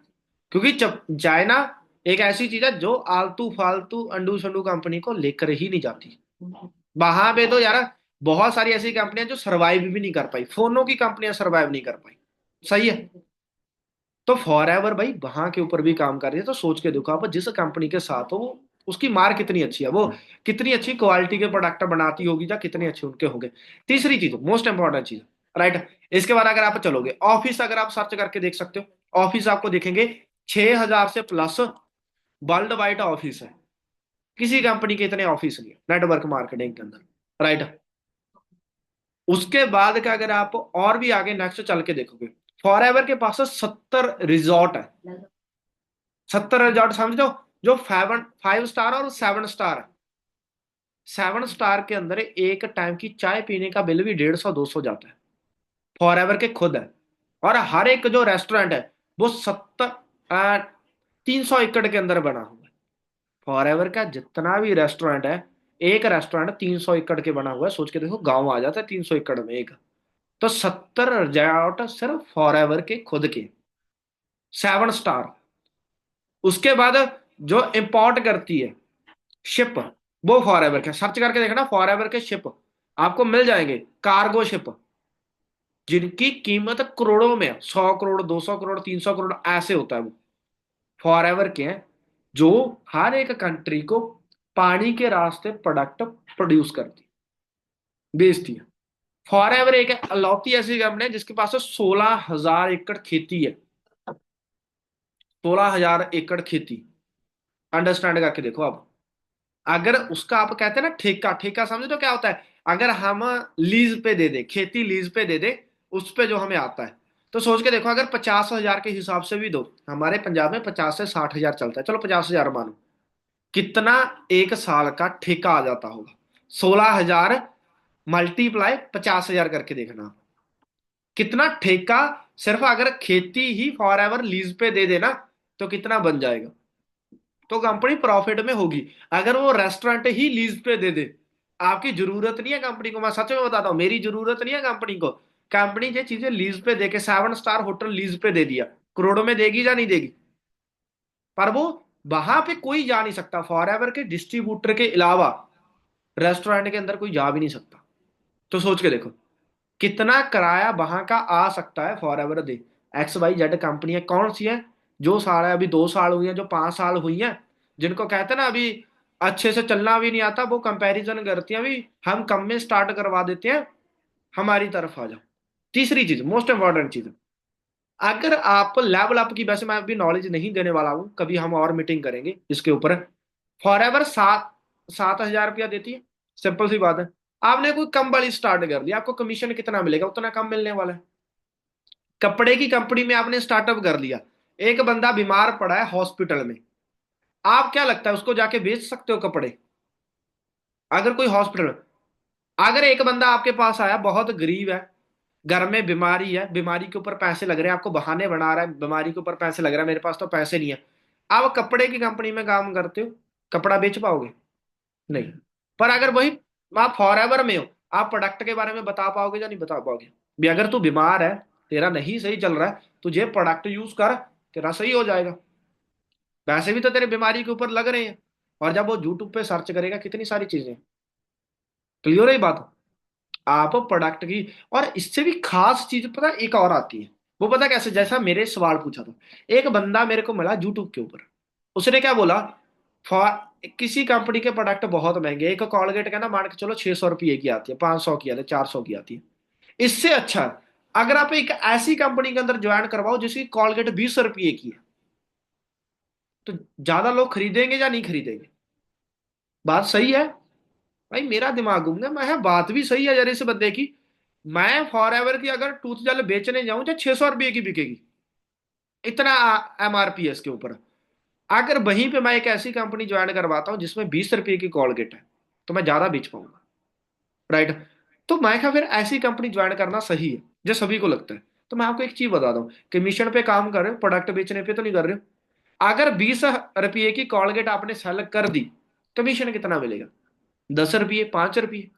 क्योंकि चाइना एक ऐसी चीज है जो आलतू फालतू अंडू संडू कंपनी को लेकर ही नहीं जाती। वहां पे तो यार बहुत सारी ऐसी कंपनियां जो सरवाइव भी नहीं कर पाई, फोनों की कंपनियां सरवाइव नहीं कर पाई। सही है। तो फॉर एवर भाई वहां के ऊपर भी काम कर रही है। तो सोच के देखो, आप जिस कंपनी के साथ हो वो उसकी मार कितनी अच्छी है, वो कितनी अच्छी क्वालिटी के प्रोडक्ट बनाती होगी, या कितने अच्छे उनके होंगे। तीसरी चीज, मोस्ट इंपॉर्टेंट चीज, राइट। इसके बाद अगर आप चलोगे ऑफिस, अगर आप सर्च करके देख सकते हो, ऑफिस आपको देखेंगे 6,000 से प्लस वर्ल्ड वाइड ऑफिस है। किसी कंपनी के इतने ऑफिस नहीं है नेटवर्क मार्केटिंग के अंदर, राइट। उसके बाद का अगर आप और भी आगे नेक्स्ट चल के देखोगे, फॉर एवर के पास 70 रिजॉर्ट है। 70 रिजॉर्ट समझो, जो 5 स्टार और 7 स्टार है। 7 स्टार के अंदर एक टाइम की चाय पीने का बिल भी 150-200 जाता है। फॉर एवर के खुद है। और हर एक जो रेस्टोरेंट है वो 300 एकड़ के अंदर बना हुआ है। फॉर एवर का जितना भी रेस्टोरेंट है, एक रेस्टोरेंट 300 एकड़ के बना हुआ है। सोच के देखो, गांव आ जाता है 300 एकड़ में एक। तो 70 रिजॉर्ट सिर्फ फॉर एवर के खुद के, 7 स्टार। उसके बाद जो इंपोर्ट करती है शिप, वो फॉर एवर के, सर्च करके देखना फॉर एवर के शिप आपको मिल जाएंगे, कार्गो शिप, जिनकी कीमत करोड़ों में है। 100 करोड़, 200 करोड़, 300 करोड़ ऐसे होता है। वो फॉर एवर के हैं, जो हर एक कंट्री को पानी के रास्ते प्रोडक्ट प्रोड्यूस करती, बेचती है। फॉर एवर एक अलौती ऐसी कंपनी है जिसके पास 16,000 एकड़ खेती है। 16,000 एकड़ खेती, अंडरस्टैंड करके देखो। अब अगर उसका आप कहते हैं ना ठेका, ठेका समझे तो क्या होता है? अगर हम लीज पे दे दे, खेती लीज पे दे दे, उस पे जो हमें आता है। तो सोच के देखो, अगर 50,000 के हिसाब से भी दो, हमारे पंजाब में 50 से 60,000 चलता है, चलो 50,000 मानो, कितना एक साल का ठेका आ जाता होगा? 16,000 मल्टीप्लाई 50,000 करके देखना, कितना ठेका सिर्फ अगर खेती ही फॉर एवर लीज पे दे देना, तो कितना बन जाएगा? तो कंपनी प्रॉफिट में होगी। अगर वो रेस्टोरेंट ही लीज पे दे दे, आपकी जरूरत नहीं है कंपनी को, मैं सच में बताता हूँ, मेरी जरूरत नहीं है कंपनी को। कंपनी ये चीजें लीज पे दे के 7 स्टार होटल लीज पे दे दिया, करोड़ों में देगी या नहीं देगी? पर वो वहां पे कोई जा नहीं सकता, फॉर एवर के डिस्ट्रीब्यूटर के अलावा रेस्टोरेंट के अंदर कोई जा भी नहीं सकता। तो सोच के देखो, कितना किराया वहां का आ सकता है फॉर एवर दे। XYZ कंपनियां कौन सी हैं जो सारा अभी 2 साल हुई हैं, जो 5 साल हुई हैं, जिनको कहते हैं ना अभी अच्छे से चलना भी नहीं आता, वो कंपैरिजन करती हैं अभी हम कम में स्टार्ट करवा देते हैं, हमारी तरफ आ जाओ। तीसरी चीज, मोस्ट इंपॉर्टेंट चीज, अगर आप लेवल अप की, वैसे मैं अभी नॉलेज नहीं देने वाला हूं, कभी हम और मीटिंग करेंगे इसके ऊपर। फॉर एवर 7,000 रुपया देती है, सिंपल सी बात है। आपने कोई कम वाली स्टार्ट कर दिया, आपको कमीशन कितना मिलेगा? उतना कम मिलने वाला है। कपड़े की कंपनी में आपने स्टार्टअप कर लिया, एक बंदा बीमार पड़ा है हॉस्पिटल में, आप क्या लगता है उसको जाके बेच सकते हो कपड़े? अगर कोई हॉस्पिटल, अगर एक बंदा आपके पास आया बहुत गरीब है, घर में बीमारी है, बीमारी के ऊपर पैसे लग रहे हैं, आपको बहाने बना रहा है, बीमारी के ऊपर पैसे लग रहा है, मेरे पास तो पैसे नहीं है, आप कपड़े की कंपनी में काम करते हो, कपड़ा बेच पाओगे? नहीं। पर अगर वही आप फॉर एवर में हो, आप प्रोडक्ट के बारे में बता पाओगे या नहीं बता पाओगे? भी अगर तू बीमार है, तेरा नहीं सही चल रहा है, तुझे प्रोडक्ट यूज कर, तेरा सही हो जाएगा। वैसे भी तो तेरे बीमारी के ऊपर लग रहे हैं। और जब वो यूट्यूब पे सर्च करेगा कितनी सारी चीजें, क्लियर है बात? आप प्रोडक्ट की, और इससे भी खास चीज पता है, एक और आती है। वो पता कैसे, जैसा मेरे सवाल पूछा था, एक बंदा मेरे को मिला यूट्यूब के ऊपर, उसने क्या बोला, फॉर किसी कंपनी के प्रोडक्ट बहुत महंगे, एक कॉलगेट का ना मान के चलो 600 रुपये की आती है, 500 की आती है, 400 की आती है। इससे अच्छा अगर आप एक ऐसी कंपनी के अंदर ज्वाइन करवाओ जिसकी कॉलगेट 20 रुपये की है, तो ज्यादा लोग खरीदेंगे या नहीं खरीदेंगे? बात सही है? भाई मेरा दिमाग घूम गया, मैं बात भी सही है यार इस बंदे की। मैं फॉर एवर की अगर टूथ जेल बेचने जाऊं तो 600 रुपये की बिकेगी, इतना एमआरपी है इसके ऊपर। अगर वहीं पे मैं एक ऐसी कंपनी ज्वाइन करवाता हूँ जिसमें 20 रुपये की कॉलगेट है, तो मैं ज्यादा बेच पाऊंगा, राइट? तो मैं क्या, फिर ऐसी कंपनी ज्वाइन करना सही है जो सभी को लगता है। तो मैं आपको एक चीज बता दूं, कमीशन पे काम कर रहे हो, प्रोडक्ट बेचने पे तो नहीं कर रहे हो। अगर 20 रुपये की कॉलगेट आपने सेल कर दी, कमीशन कितना मिलेगा? 10 रुपये, 5 रुपये।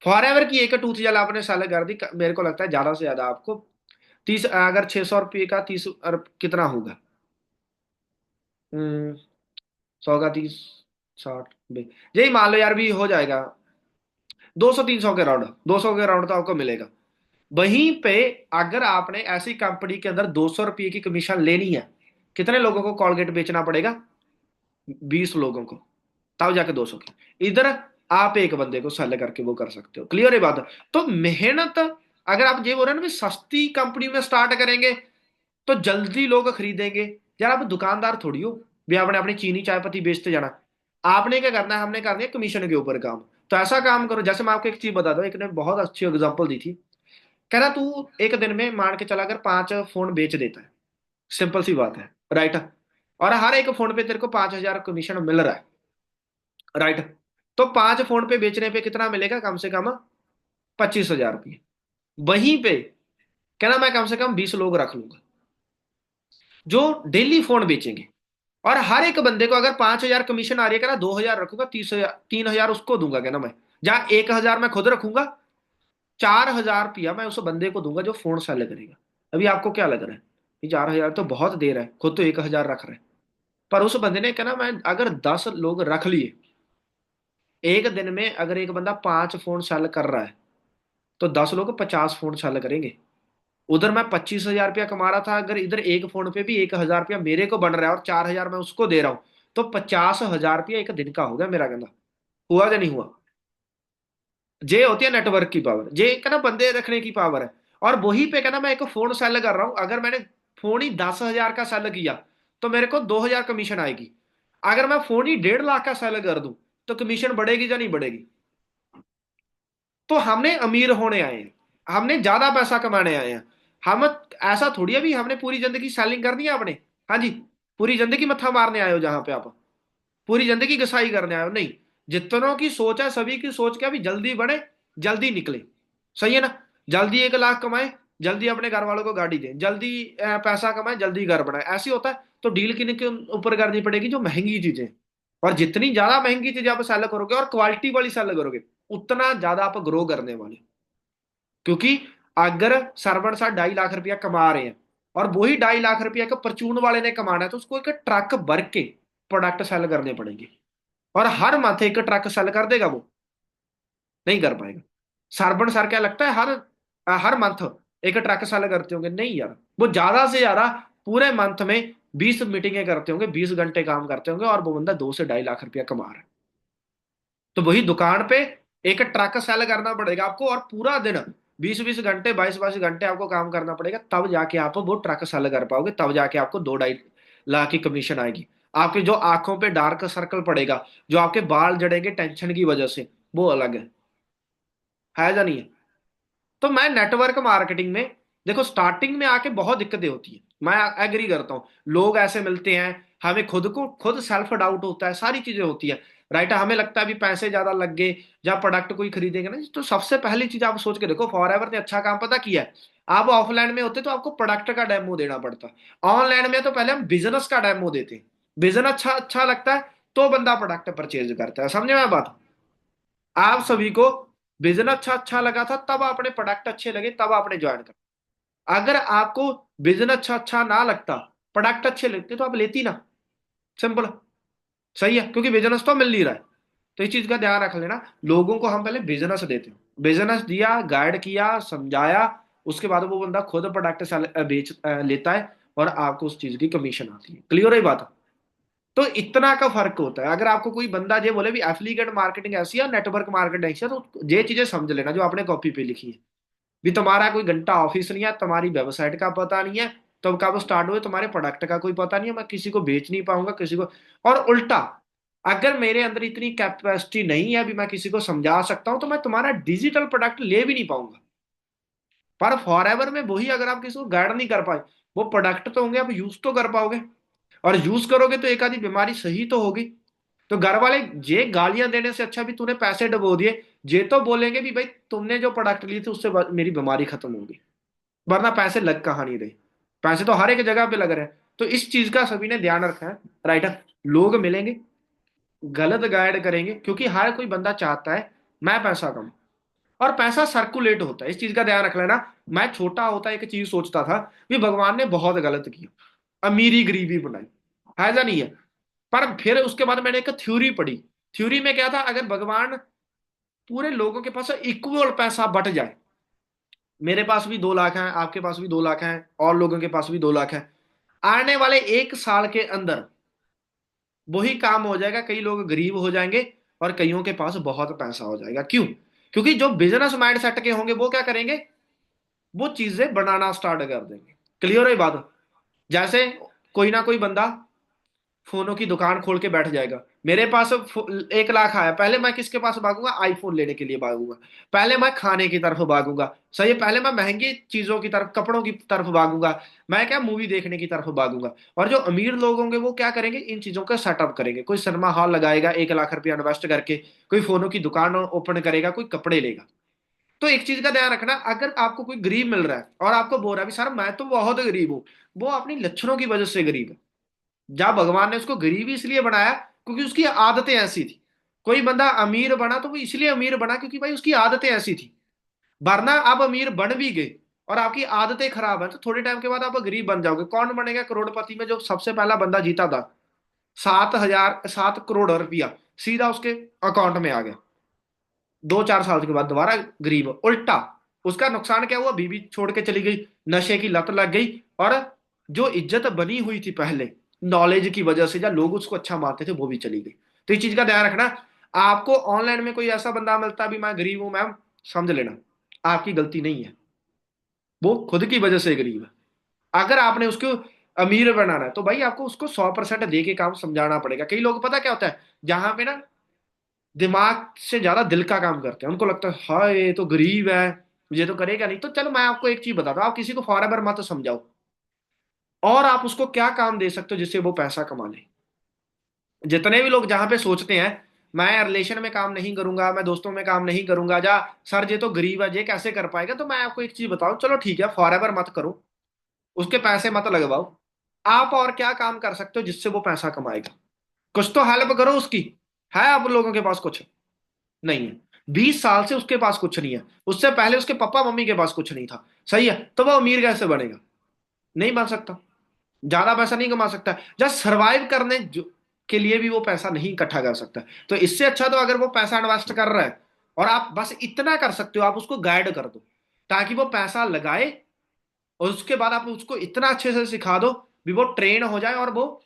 फॉर एवर की एक टूथ जेल आपने सेल कर दी, मेरे को लगता है ज्यादा से ज्यादा आपको 30, अगर 600 रुपये का 30 कितना होगा, 100 का 30, 60, यही मान लो यार भी हो जाएगा, 200 300 के राउंड, 200 के राउंड तो आपको मिलेगा। वहीं पे अगर आपने ऐसी कंपनी के अंदर 200 रुपये की कमीशन लेनी है, कितने लोगों को कॉलगेट बेचना पड़ेगा? 20 लोगों को, तब जाके 200 की। इधर आप एक बंदे को सेल करके वो कर सकते हो, क्लियर है बात? तो मेहनत, अगर आप ये बोल रहे हैं ना भी सस्ती कंपनी में स्टार्ट करेंगे तो जल्दी लोग खरीदेंगे, यार आप दुकानदार थोड़ी हो भी आपने अपनी चीनी चाय पत्ती बेचते जाना। आपने क्या करना है, हमने करनी है कमीशन के ऊपर काम। तो ऐसा काम करो, जैसे मैं आपको एक चीज बता दूं, एक ने बहुत अच्छी एग्जांपल दी थी, कह रहा तू एक दिन में मान के चला, अगर 5 फोन बेच देता है, सिंपल सी बात है, राइट? और हर एक फोन पे तेरे को 5,000 कमीशन मिल रहा है, राइट? तो 5 फोन पे बेचने पे कितना मिलेगा, कम से कम 25,000 रुपये। वहीं पे कहना मैं कम से कम 20 लोग रख लूंगा जो डेली फोन बेचेंगे, और हर एक बंदे को अगर 5,000 कमीशन आ रही है, कहना 2,000 रखूंगा, 30,000, 3,000 उसको दूंगा, कहना मैं जहां 1,000 मैं खुद रखूंगा, 4,000 रुपया मैं उस बंदे को दूंगा जो फोन सेल करेगा। अभी आपको क्या लग रहा है कि 4,000 तो बहुत देर है, खुद तो 1,000 रख रहे हैं। पर उस बंदे ने कहना मैं अगर 10 लोग रख लिए, एक दिन में अगर एक बंदा 5 फोन सेल कर रहा है, तो 10 लोग 50 फोन सेल करेंगे। उधर मैं 25,000 रुपया कमा रहा था, अगर इधर एक फोन पे भी 1,000 रुपया मेरे को बन रहा है और 4,000 मैं उसको दे रहा हूं, तो 50,000 रुपया एक दिन का हो गया मेरा, कहना हुआ या नहीं हुआ? जे होती है नेटवर्क की पावर, जे कहना बंदे रखने की पावर है। और वही पे कहना मैं एक फोन सेल कर रहा हूं, अगर मैंने फोन ही 10,000 का सेल किया तो मेरे को 2,000 कमीशन आएगी। अगर मैं फोन ही 1.5 लाख का सेल कर दूं तो कमीशन बढ़ेगी या नहीं बढ़ेगी? तो हमने अमीर होने आए हैं, हमने ज्यादा पैसा कमाने आए हैं। हम ऐसा थोड़ी है भी हमने पूरी जिंदगी सेलिंग करनी है आपने, हाँ जी, पूरी जिंदगी मत्था मारने आए हो जहां पे आप, पूरी जिंदगी घिसाई करने आए हो नहीं। जितनों की सोच है, सभी की सोच क्या भी जल्दी बढ़े, जल्दी निकले, सही है ना? जल्दी 1 लाख कमाए, जल्दी अपने घर वालों को गाड़ी दें, जल्दी पैसा कमाए, जल्दी घर बनाए, ऐसे होता है। तो डील किन के ऊपर करनी पड़ेगी, जो महंगी चीजें। और जितनी ज्यादा महंगी चीजें आप सेल करोगे और क्वालिटी वाली सेल करोगे, उतना ज्यादा आप ग्रो करने वाले। क्योंकि अगर सरवण साहब 2.5 लाख रुपया कमा रहे हैं और वही 2.5 लाख रुपया का परचून वाले ने कमाना है, तो उसको एक ट्रक भर के प्रोडक्ट सेल करने पड़ेंगे। और हर मंथ एक ट्रक सेल कर देगा वो? नहीं कर पाएगा। सरवण सर क्या लगता है हर हर मंथ एक ट्रक सेल करते होंगे? नहीं यार, वो ज्यादा से ज्यादा पूरे मंथ में 20 मीटिंगें करते होंगे, 20 घंटे काम करते होंगे, और वो बंदा 2 से 2.5 लाख रुपया कमा रहा है। तो वही दुकान पे एक ट्रक सेल करना पड़ेगा आपको, और पूरा दिन 20 20 घंटे, 22 22 घंटे आपको काम करना पड़ेगा, तब जाके आप वो ट्रक सेल कर पाओगे, तब जाके आपको 2 2.5 लाख की कमीशन आएगी। आपकी जो आंखों पे डार्क सर्कल पड़ेगा, जो आपके बाल जड़ेंगे टेंशन की वजह से, वो अलग है या नहीं है? तो मैं नेटवर्क मार्केटिंग में, देखो स्टार्टिंग में आके बहुत दिक्कतें होती है, मैं एग्री करता हूँ, लोग ऐसे मिलते हैं हमें खुद को खुद सेल्फ डाउट होता है, सारी चीजें होती है। राइट, हमें लगता है भी पैसे ज्यादा लग गए, जब प्रोडक्ट कोई खरीदेंगे ना, तो सबसे पहली चीज आप सोच के देखो, फॉरएवर ने अच्छा काम पता किया है। आप ऑफलाइन में होते तो आपको प्रोडक्ट का डेमो देना पड़ता, ऑनलाइन में तो पहले हम बिजनेस का डेमो देते हैं। बिजनेस अच्छा अच्छा लगता है तो बंदा प्रोडक्ट परचेज करता है, समझे मैं बात? आप सभी को बिजनेस अच्छा अच्छा लगा था, तब आपने प्रोडक्ट अच्छे लगे, तब आपने ज्वाइन कर। अगर आपको बिजनेस अच्छा अच्छा ना लगता, प्रोडक्ट अच्छे लगते, तो आप लेती ना। सिंपल। सही है, क्योंकि बिजनेस तो मिल नहीं रहा है। तो इस चीज का ध्यान रख लेना, लोगों को हम पहले बिजनेस देते हैं, बिजनेस दिया, गाइड किया, समझाया, उसके बाद वो बंदा खुद प्रोडक्ट बेच लेता है, और आपको उस चीज की कमीशन आती है। क्लियर है बात? तो इतना का फर्क होता है। अगर आपको कोई बंदा ये बोले भी एफिलिएट मार्केटिंग ऐसी है, नेटवर्क मार्केटिंग ऐसी है, तो ये चीजें समझ लेना जो आपने कॉपी पे लिखी है। भी तुम्हारा कोई घंटा ऑफिस नहीं है, तुम्हारी वेबसाइट का पता नहीं है, तुम कब स्टार्ट हुए, तुम्हारे प्रोडक्ट का कोई पता नहीं है, मैं किसी को बेच नहीं पाऊंगा किसी को। और उल्टा, अगर मेरे अंदर इतनी कैपेसिटी नहीं है भी मैं किसी को समझा सकता हूं, तो मैं तुम्हारा डिजिटल प्रोडक्ट ले भी नहीं पाऊंगा। पर फॉरएवर में वही, अगर आप किसी को गाइड नहीं कर पाए, वो प्रोडक्ट तो होंगे, आप यूज तो कर पाओगे। और यूज करोगे तो एक आधी बीमारी सही तो होगी। तो घर वाले ये गालियां देने से अच्छा भी तूने पैसे डुबो दिए, ये तो बोलेंगे भी भाई तुमने जो प्रोडक्ट लिए थे उससे मेरी बीमारी खत्म होगी। वरना पैसे लग कहाँ नहीं रहे, पैसे तो हर एक जगह पे लग रहे हैं। तो इस चीज का सभी ने ध्यान रखा है। राइट, लोग मिलेंगे, गलत गाइड करेंगे, क्योंकि हर कोई बंदा चाहता है मैं पैसा कमाऊं, और पैसा सर्कुलेट होता है, इस चीज का ध्यान रख लेना। मैं छोटा होता एक चीज सोचता था कि भगवान ने बहुत गलत किया, अमीरी गरीबी बनाई, है या नहीं है? पर फिर उसके बाद मैंने एक थ्योरी पढ़ी। थ्योरी में क्या था, अगर भगवान पूरे लोगों के पास इक्वल पैसा बट जाए, मेरे पास भी 2 लाख है, आपके पास भी 2 लाख है, और लोगों के पास भी 2 लाख है, आने वाले 1 साल के अंदर वही काम हो जाएगा, कई लोग गरीब हो जाएंगे और कईयों के पास बहुत पैसा हो जाएगा। क्यों? क्योंकि जो बिजनेस माइंड सेट के होंगे वो क्या करेंगे, वो चीजें बनाना स्टार्ट कर देंगे। क्लियर है बात? जैसे कोई ना कोई बंदा फोनों की दुकान खोल के बैठ जाएगा, मेरे पास 1 लाख आया, पहले मैं किसके पास भागूंगा? आईफोन लेने के लिए भागूंगा। पहले मैं खाने की तरफ भागूंगा। सही है, पहले मैं महंगी चीजों की तरफ, कपड़ों की तरफ भागूंगा। मैं क्या, मूवी देखने की तरफ भागूंगा। और जो अमीर लोग होंगे वो क्या करेंगे, इन चीजों का सेटअप करेंगे। कोई सिनेमा हॉल लगाएगा 1 लाख रुपया इन्वेस्ट करके, कोई फोनों की दुकान ओपन करेगा, कोई कपड़े लेगा। तो एक चीज का ध्यान रखना, अगर आपको कोई गरीब मिल रहा है और आपको बोल रहा है भी सर मैं तो बहुत गरीब हूं, वो अपनी लक्षणों की वजह से गरीब है। जहां भगवान ने उसको गरीब इसलिए बनाया क्योंकि उसकी आदतें ऐसी थी। कोई बंदा अमीर बना तो वो इसलिए अमीर बना क्योंकि भाई उसकी आदतें ऐसी थी। वरना आप अमीर बन भी गए और आपकी आदतें खराब है, तो थोड़े टाइम के बाद आप गरीब बन जाओगे। कौन बनेगा करोड़पति में? जो सबसे पहला बंदा जीता था, 7 करोड़ रुपया सीधा उसके अकाउंट में आ गया। 2-4 साल के बाद दोबारा गरीब। उल्टा, उसका नुकसान क्या हुआ? बीवी छोड़ के चली गई, नशे की लत लग गई, और जो इज्जत बनी हुई थी पहले नॉलेज की वजह से, या लोग उसको अच्छा मानते थे, वो भी चली गई। तो इस चीज का ध्यान रखना। आपको ऑनलाइन में कोई ऐसा बंदा मिलता भी मैं गरीब हूं मैम, समझ लेना आपकी गलती नहीं है, वो खुद की वजह से गरीब है। अगर आपने उसको अमीर बनाना है तो भाई आपको उसको 100% दे के काम समझाना पड़ेगा। कई लोग पता क्या होता है, जहां पे ना दिमाग से ज्यादा दिल का काम करते हैं, उनको लगता है हाय ये तो गरीब है, ये तो करेगा नहीं। तो चलो मैं आपको एक चीज बताता हूँ, आप किसी को फॉरएवर मत समझाओ, और आप उसको क्या काम दे सकते हो जिससे वो पैसा कमा ले। जितने भी लोग जहां पे सोचते हैं मैं रिलेशन में काम नहीं करूंगा, मैं दोस्तों में काम नहीं करूंगा, जा सर ये तो गरीब है, ये कैसे कर पाएगा, तो मैं आपको एक चीज बताऊं, चलो ठीक है फॉरएवर मत करो, उसके पैसे मत लगवाओ। आप और क्या काम कर सकते हो जिससे वो पैसा कमाएगा? कुछ तो हेल्प करो उसकी। है आप लोगों के पास कुछ? नहीं है। 20 साल से उसके पास कुछ नहीं है, उससे पहले उसके पापा मम्मी के पास कुछ नहीं था। सही है, तो वो अमीर कैसे बनेगा? नहीं बन सकता, ज्यादा पैसा नहीं कमा सकता, जब सरवाइव करने के लिए भी वो पैसा नहीं इकट्ठा कर सकता। तो इससे अच्छा तो अगर वो पैसा इन्वेस्ट कर रहा है, और आप बस इतना कर सकते हो, आप उसको गाइड कर दो ताकि वो पैसा लगाए, और उसके बाद आप उसको इतना अच्छे से सिखा दो भी वो ट्रेन हो जाए, और वो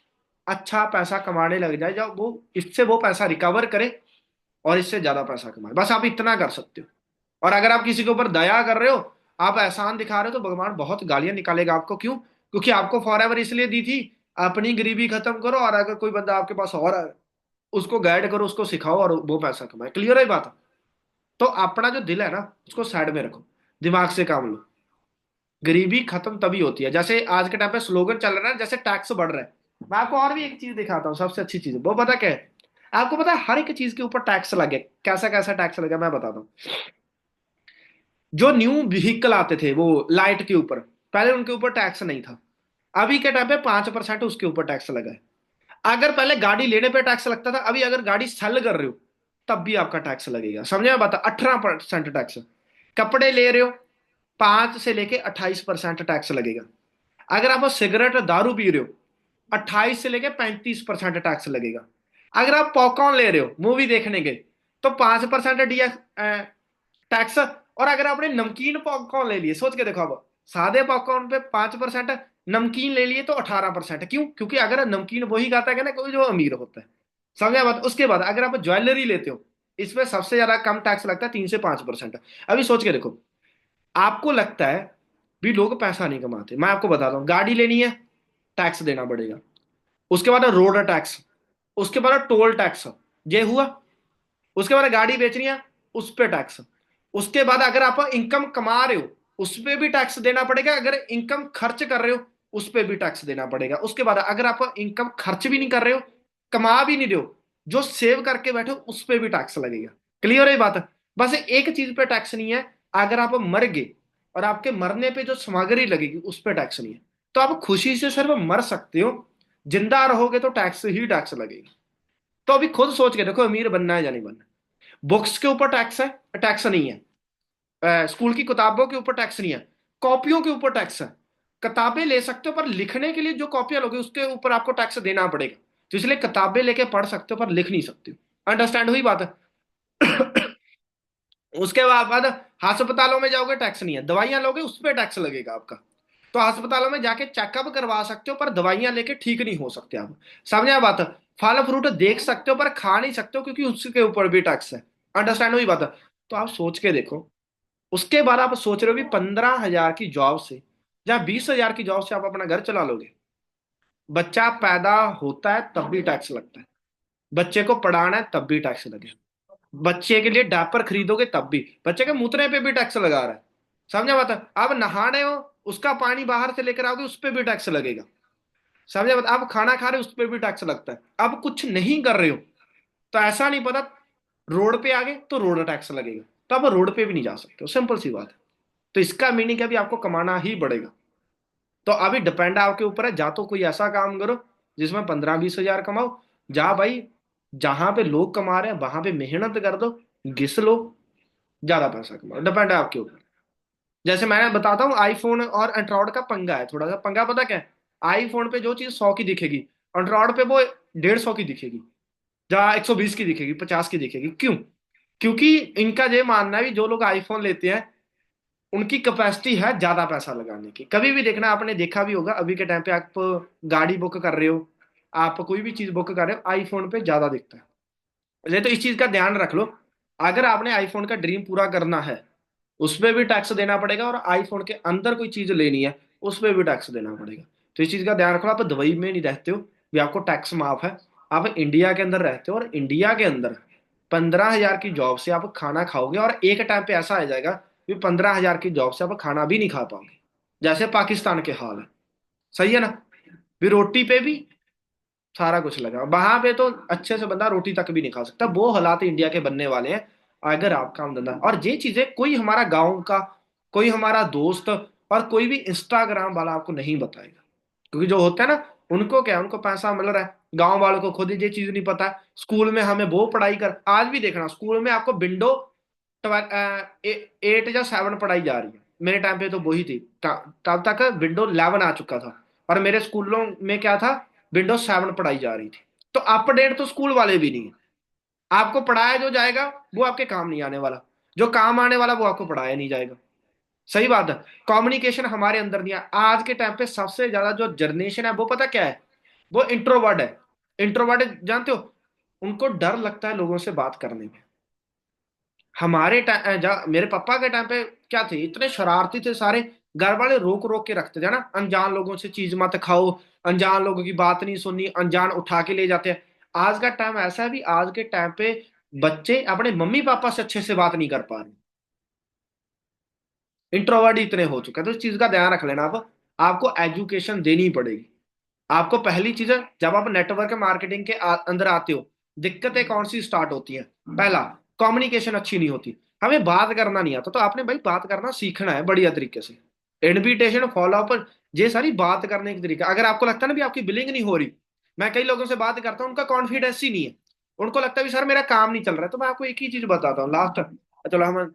अच्छा पैसा कमाने लग जाए, जब वो इससे वो पैसा रिकवर करे और इससे ज्यादा पैसा कमाए। बस आप इतना कर सकते हो। और अगर आप किसी के ऊपर दया कर रहे हो, आप एहसान दिखा रहे हो, तो भगवान बहुत गालियां निकालेगा आपको। क्यों? क्योंकि आपको फॉरएवर इसलिए दी थी, अपनी गरीबी खत्म करो, और अगर कोई बंदा आपके पास और है, उसको गाइड करो, उसको सिखाओ, और वो पैसा कमाए। क्लियर है बात? तो अपना जो दिल है ना, उसको साइड में रखो, दिमाग से काम लो। गरीबी खत्म तभी होती है, जैसे आज के टाइम पे स्लोगन चल रहा है, जैसे टैक्स बढ़ रहा है, मैं आपको और भी एक चीज दिखाता हूँ, सबसे अच्छी चीज वो पता क्या है? आपको पता है हर एक चीज के ऊपर टैक्स लगे, कैसा कैसा टैक्स लगे मैं बताता हूँ। जो न्यू व्हीकल आते थे वो लाइट के ऊपर, पहले उनके ऊपर टैक्स नहीं था। अभी के टाइम पे 5% उसके ऊपर टैक्स लगा है। अगर पहले गाड़ी लेने पे टैक्स लगता था, अभी अगर गाड़ी सेल कर रहे हो तब भी आपका टैक्स लगेगा। समझे मैं बता, 18% टैक्स। कपड़े ले रहे हो, 5 से लेके 28% टैक्स लगेगा। अगर आप सिगरेट दारू पी रहे हो, 28 से लेके 35% टैक्स लगेगा। अगर आप पॉपकॉर्न ले रहे हो मूवी देखने के, तो 5% टैक्स। और अगर आपने नमकीन पॉपकॉर्न ले लिए, सोच के देखो, अब सादे पॉपकॉर्न पे 5%, नमकीन ले लिए तो 18%। क्यों? क्योंकि अगर नमकीन वही खाता है ना कोई जो अमीर होता है। समझा बात? उसके बाद अगर आप ज्वेलरी लेते हो, इसमें सबसे ज्यादा कम टैक्स लगता है, 3 से 5%। अभी सोच के देखो, आपको लगता है भी लोग पैसा नहीं कमाते, मैं आपको बताता हूँ। गाड़ी लेनी है, टैक्स देना पड़ेगा। उसके बाद रोड टैक्स, उसके बाद टोल टैक्स, ये हुआ। उसके बाद गाड़ी बेचनी है, उस पर टैक्स। उसके बाद अगर आप इनकम कमा रहे हो, उस पर भी टैक्स देना पड़ेगा। अगर इनकम खर्च कर रहे हो, उस पर भी टैक्स देना पड़ेगा। उसके बाद अगर आप इनकम खर्च भी नहीं कर रहे हो, कमा भी नहीं रहे हो, जो सेव करके बैठे हो उस पर भी टैक्स लगेगा। क्लियर है बात? बस एक चीज पे टैक्स नहीं है, अगर आप मर गए और आपके मरने पे जो सामग्री लगेगी उस पर टैक्स नहीं है। तो आप खुशी से सिर्फ मर सकते हो, जिंदा रहोगे तो टैक्स ही टैक्स लगेगी। तो अभी खुद सोच के देखो, अमीर बनना है या नहीं बनना। बुक्स के ऊपर टैक्स है? टैक्स नहीं है। स्कूल की किताबों के ऊपर टैक्स नहीं है। कॉपियों के ऊपर टैक्स है। किताबें ले सकते हो पर लिखने के लिए जो कॉपियां लोगे उसके ऊपर आपको टैक्स देना पड़ेगा। तो इसलिए किताबें लेके पढ़ सकते हो पर लिख नहीं सकते हो। अंडरस्टैंड हुई बात है? उसके बाद अस्पतालों में जाओगे, टैक्स नहीं है। दवाइयां लोगे, उस पर टैक्स लगेगा आपका। तो अस्पतालों में जाके चेकअप करवा सकते हो पर दवाइयां लेके ठीक नहीं हो सकते आप। समझे बात? फल फ्रूट देख सकते हो पर खा नहीं सकते हो, क्योंकि उसके ऊपर भी टैक्स है। अंडरस्टैंड हुई बात? तो आप सोच के देखो। उसके बाद आप सोच रहे हो भी 15,000 की जॉब से या 20,000 की जॉब से आप अपना घर चला लोगे। बच्चा पैदा होता है तब भी टैक्स लगता है, बच्चे को पढ़ाना है तब भी टैक्स लगेगा, बच्चे के लिए डायपर खरीदोगे तब भी, बच्चे के मुतने पे भी टैक्स लगा रहा है। समझा बात? आप नहाने हो, उसका पानी बाहर से लेकर आओगे उस पर भी टैक्स लगेगा। समझा बात? आप खाना खा रहे हो उस पर भी टैक्स लगता है। आप कुछ नहीं कर रहे हो तो ऐसा नहीं पता, रोड पे आ गए तो रोड टैक्स लगेगा, तो आप रोड पे भी नहीं जा सकते हो। सिंपल सी बात है। तो इसका मीनिंग है भी आपको कमाना ही पड़ेगा। तो अभी डिपेंड आपके ऊपर है, जा तो कोई ऐसा काम करो जिसमें 15-20 हजार कमाओ, जा भाई जहां पे लोग कमा रहे हैं वहां पे मेहनत कर दो, घिस लो, ज्यादा पैसा कमाओ। डिपेंड है आपके ऊपर। जैसे मैं बताता हूँ, आईफोन और एंड्रॉइड का पंगा है, थोड़ा सा पंगा पता क्या है? आईफोन पे जो चीज 100 की दिखेगी, एंड्रॉइड पे वो 150 की दिखेगी, जहाँ 120 की दिखेगी, 50 की दिखेगी। क्यों? क्योंकि इनका ये मानना है भी जो लोग आईफोन लेते हैं उनकी कैपेसिटी है ज्यादा पैसा लगाने की। कभी भी देखना, आपने देखा भी होगा, अभी के टाइम पे आप गाड़ी बुक कर रहे हो, आप कोई भी चीज बुक कर रहे हो, आईफोन पे ज्यादा दिखता है। इसलिए तो इस चीज का ध्यान रख लो। अगर आपने आईफोन का ड्रीम पूरा करना है, उस पर भी टैक्स देना पड़ेगा, और आईफोन के अंदर कोई चीज लेनी है उस पर भी टैक्स देना पड़ेगा। तो इस चीज का ध्यान रखो। आप दुबई में नहीं रहते हो भी आपको टैक्स माफ है, आप इंडिया के अंदर रहते हो, और इंडिया के अंदर 15,000 की जॉब से आप खाना खाओगे, और एक टाइम पे ऐसा आ जाएगा कि 15,000 की जॉब से आप खाना भी नहीं खा पाओगे, जैसे पाकिस्तान के हाल है। सही है ना? भी रोटी पे भी सारा कुछ लगा, वहां पे तो अच्छे से बंदा रोटी तक भी नहीं खा सकता। वो हालात इंडिया के बनने वाले हैं अगर आप काम धंधा, और ये चीजें कोई हमारा गांव का, कोई हमारा दोस्त, और कोई भी इंस्टाग्राम वाला आपको नहीं बताएगा। क्योंकि जो होता है ना, उनको क्या है, उनको पैसा मिल रहा है, गांव वालों को खुद ये चीज नहीं पता है। स्कूल में हमें वो पढ़ाई कर, आज भी देखना स्कूल में आपको विंडो 8 या 7 पढ़ाई जा रही है। मेरे टाइम पे तो वही थी, तब तक विंडो 11 आ चुका था, और मेरे स्कूलों में क्या था, विंडोज 7 पढ़ाई जा रही थी। तो अपडेट तो स्कूल वाले भी नहीं है। आपको पढ़ाया जो जाएगा वो आपके काम नहीं आने वाला, जो काम आने वाला वो आपको पढ़ाया नहीं जाएगा। सही बात है। कम्युनिकेशन हमारे अंदर नहीं है। आज के टाइम पे सबसे ज्यादा जो जनरेशन है वो पता क्या है? वो इंट्रोवर्ड है। इंट्रोवर्ड जानते हो? उनको डर लगता है लोगों से बात करने में। हमारे टाइम, मेरे पापा के टाइम पे क्या थे, इतने शरारती थे सारे, घर वाले रोक रोक के रखते थे ना, अनजान लोगों से चीज मत खाओ, अनजान लोगों की बात नहीं सुननी, अनजान उठा के ले जाते हैं। आज का टाइम ऐसा है भी, आज के टाइम पे बच्चे अपने मम्मी पापा से अच्छे से बात नहीं कर पा रहे, इंट्रोवर्ट इतने हो चुके हैं। तो इस चीज का ध्यान रख लेना आप, आपको एजुकेशन देनी पड़ेगी। आपको पहली चीज है, जब आप नेटवर्क मार्केटिंग के अंदर आते हो, दिक्कतें कौन सी स्टार्ट होती हैं? पहला, कम्युनिकेशन अच्छी नहीं होती। हमें बात करना नहीं आता, तो आपने भाई बात करना सीखना है बढ़िया तरीके से। इनविटेशन, फॉलो अप, ये सारी बात करने की तरीका। अगर आपको लगता है ना भी आपकी बिलिंग नहीं हो रही, मैं कई लोगों से बात करता हूँ, उनका कॉन्फिडेंस ही नहीं है, उनको लगता है भी सर मेरा काम नहीं चल रहा है। तो मैं आपको एक ही चीज बताता हूँ लास्ट, चलो हम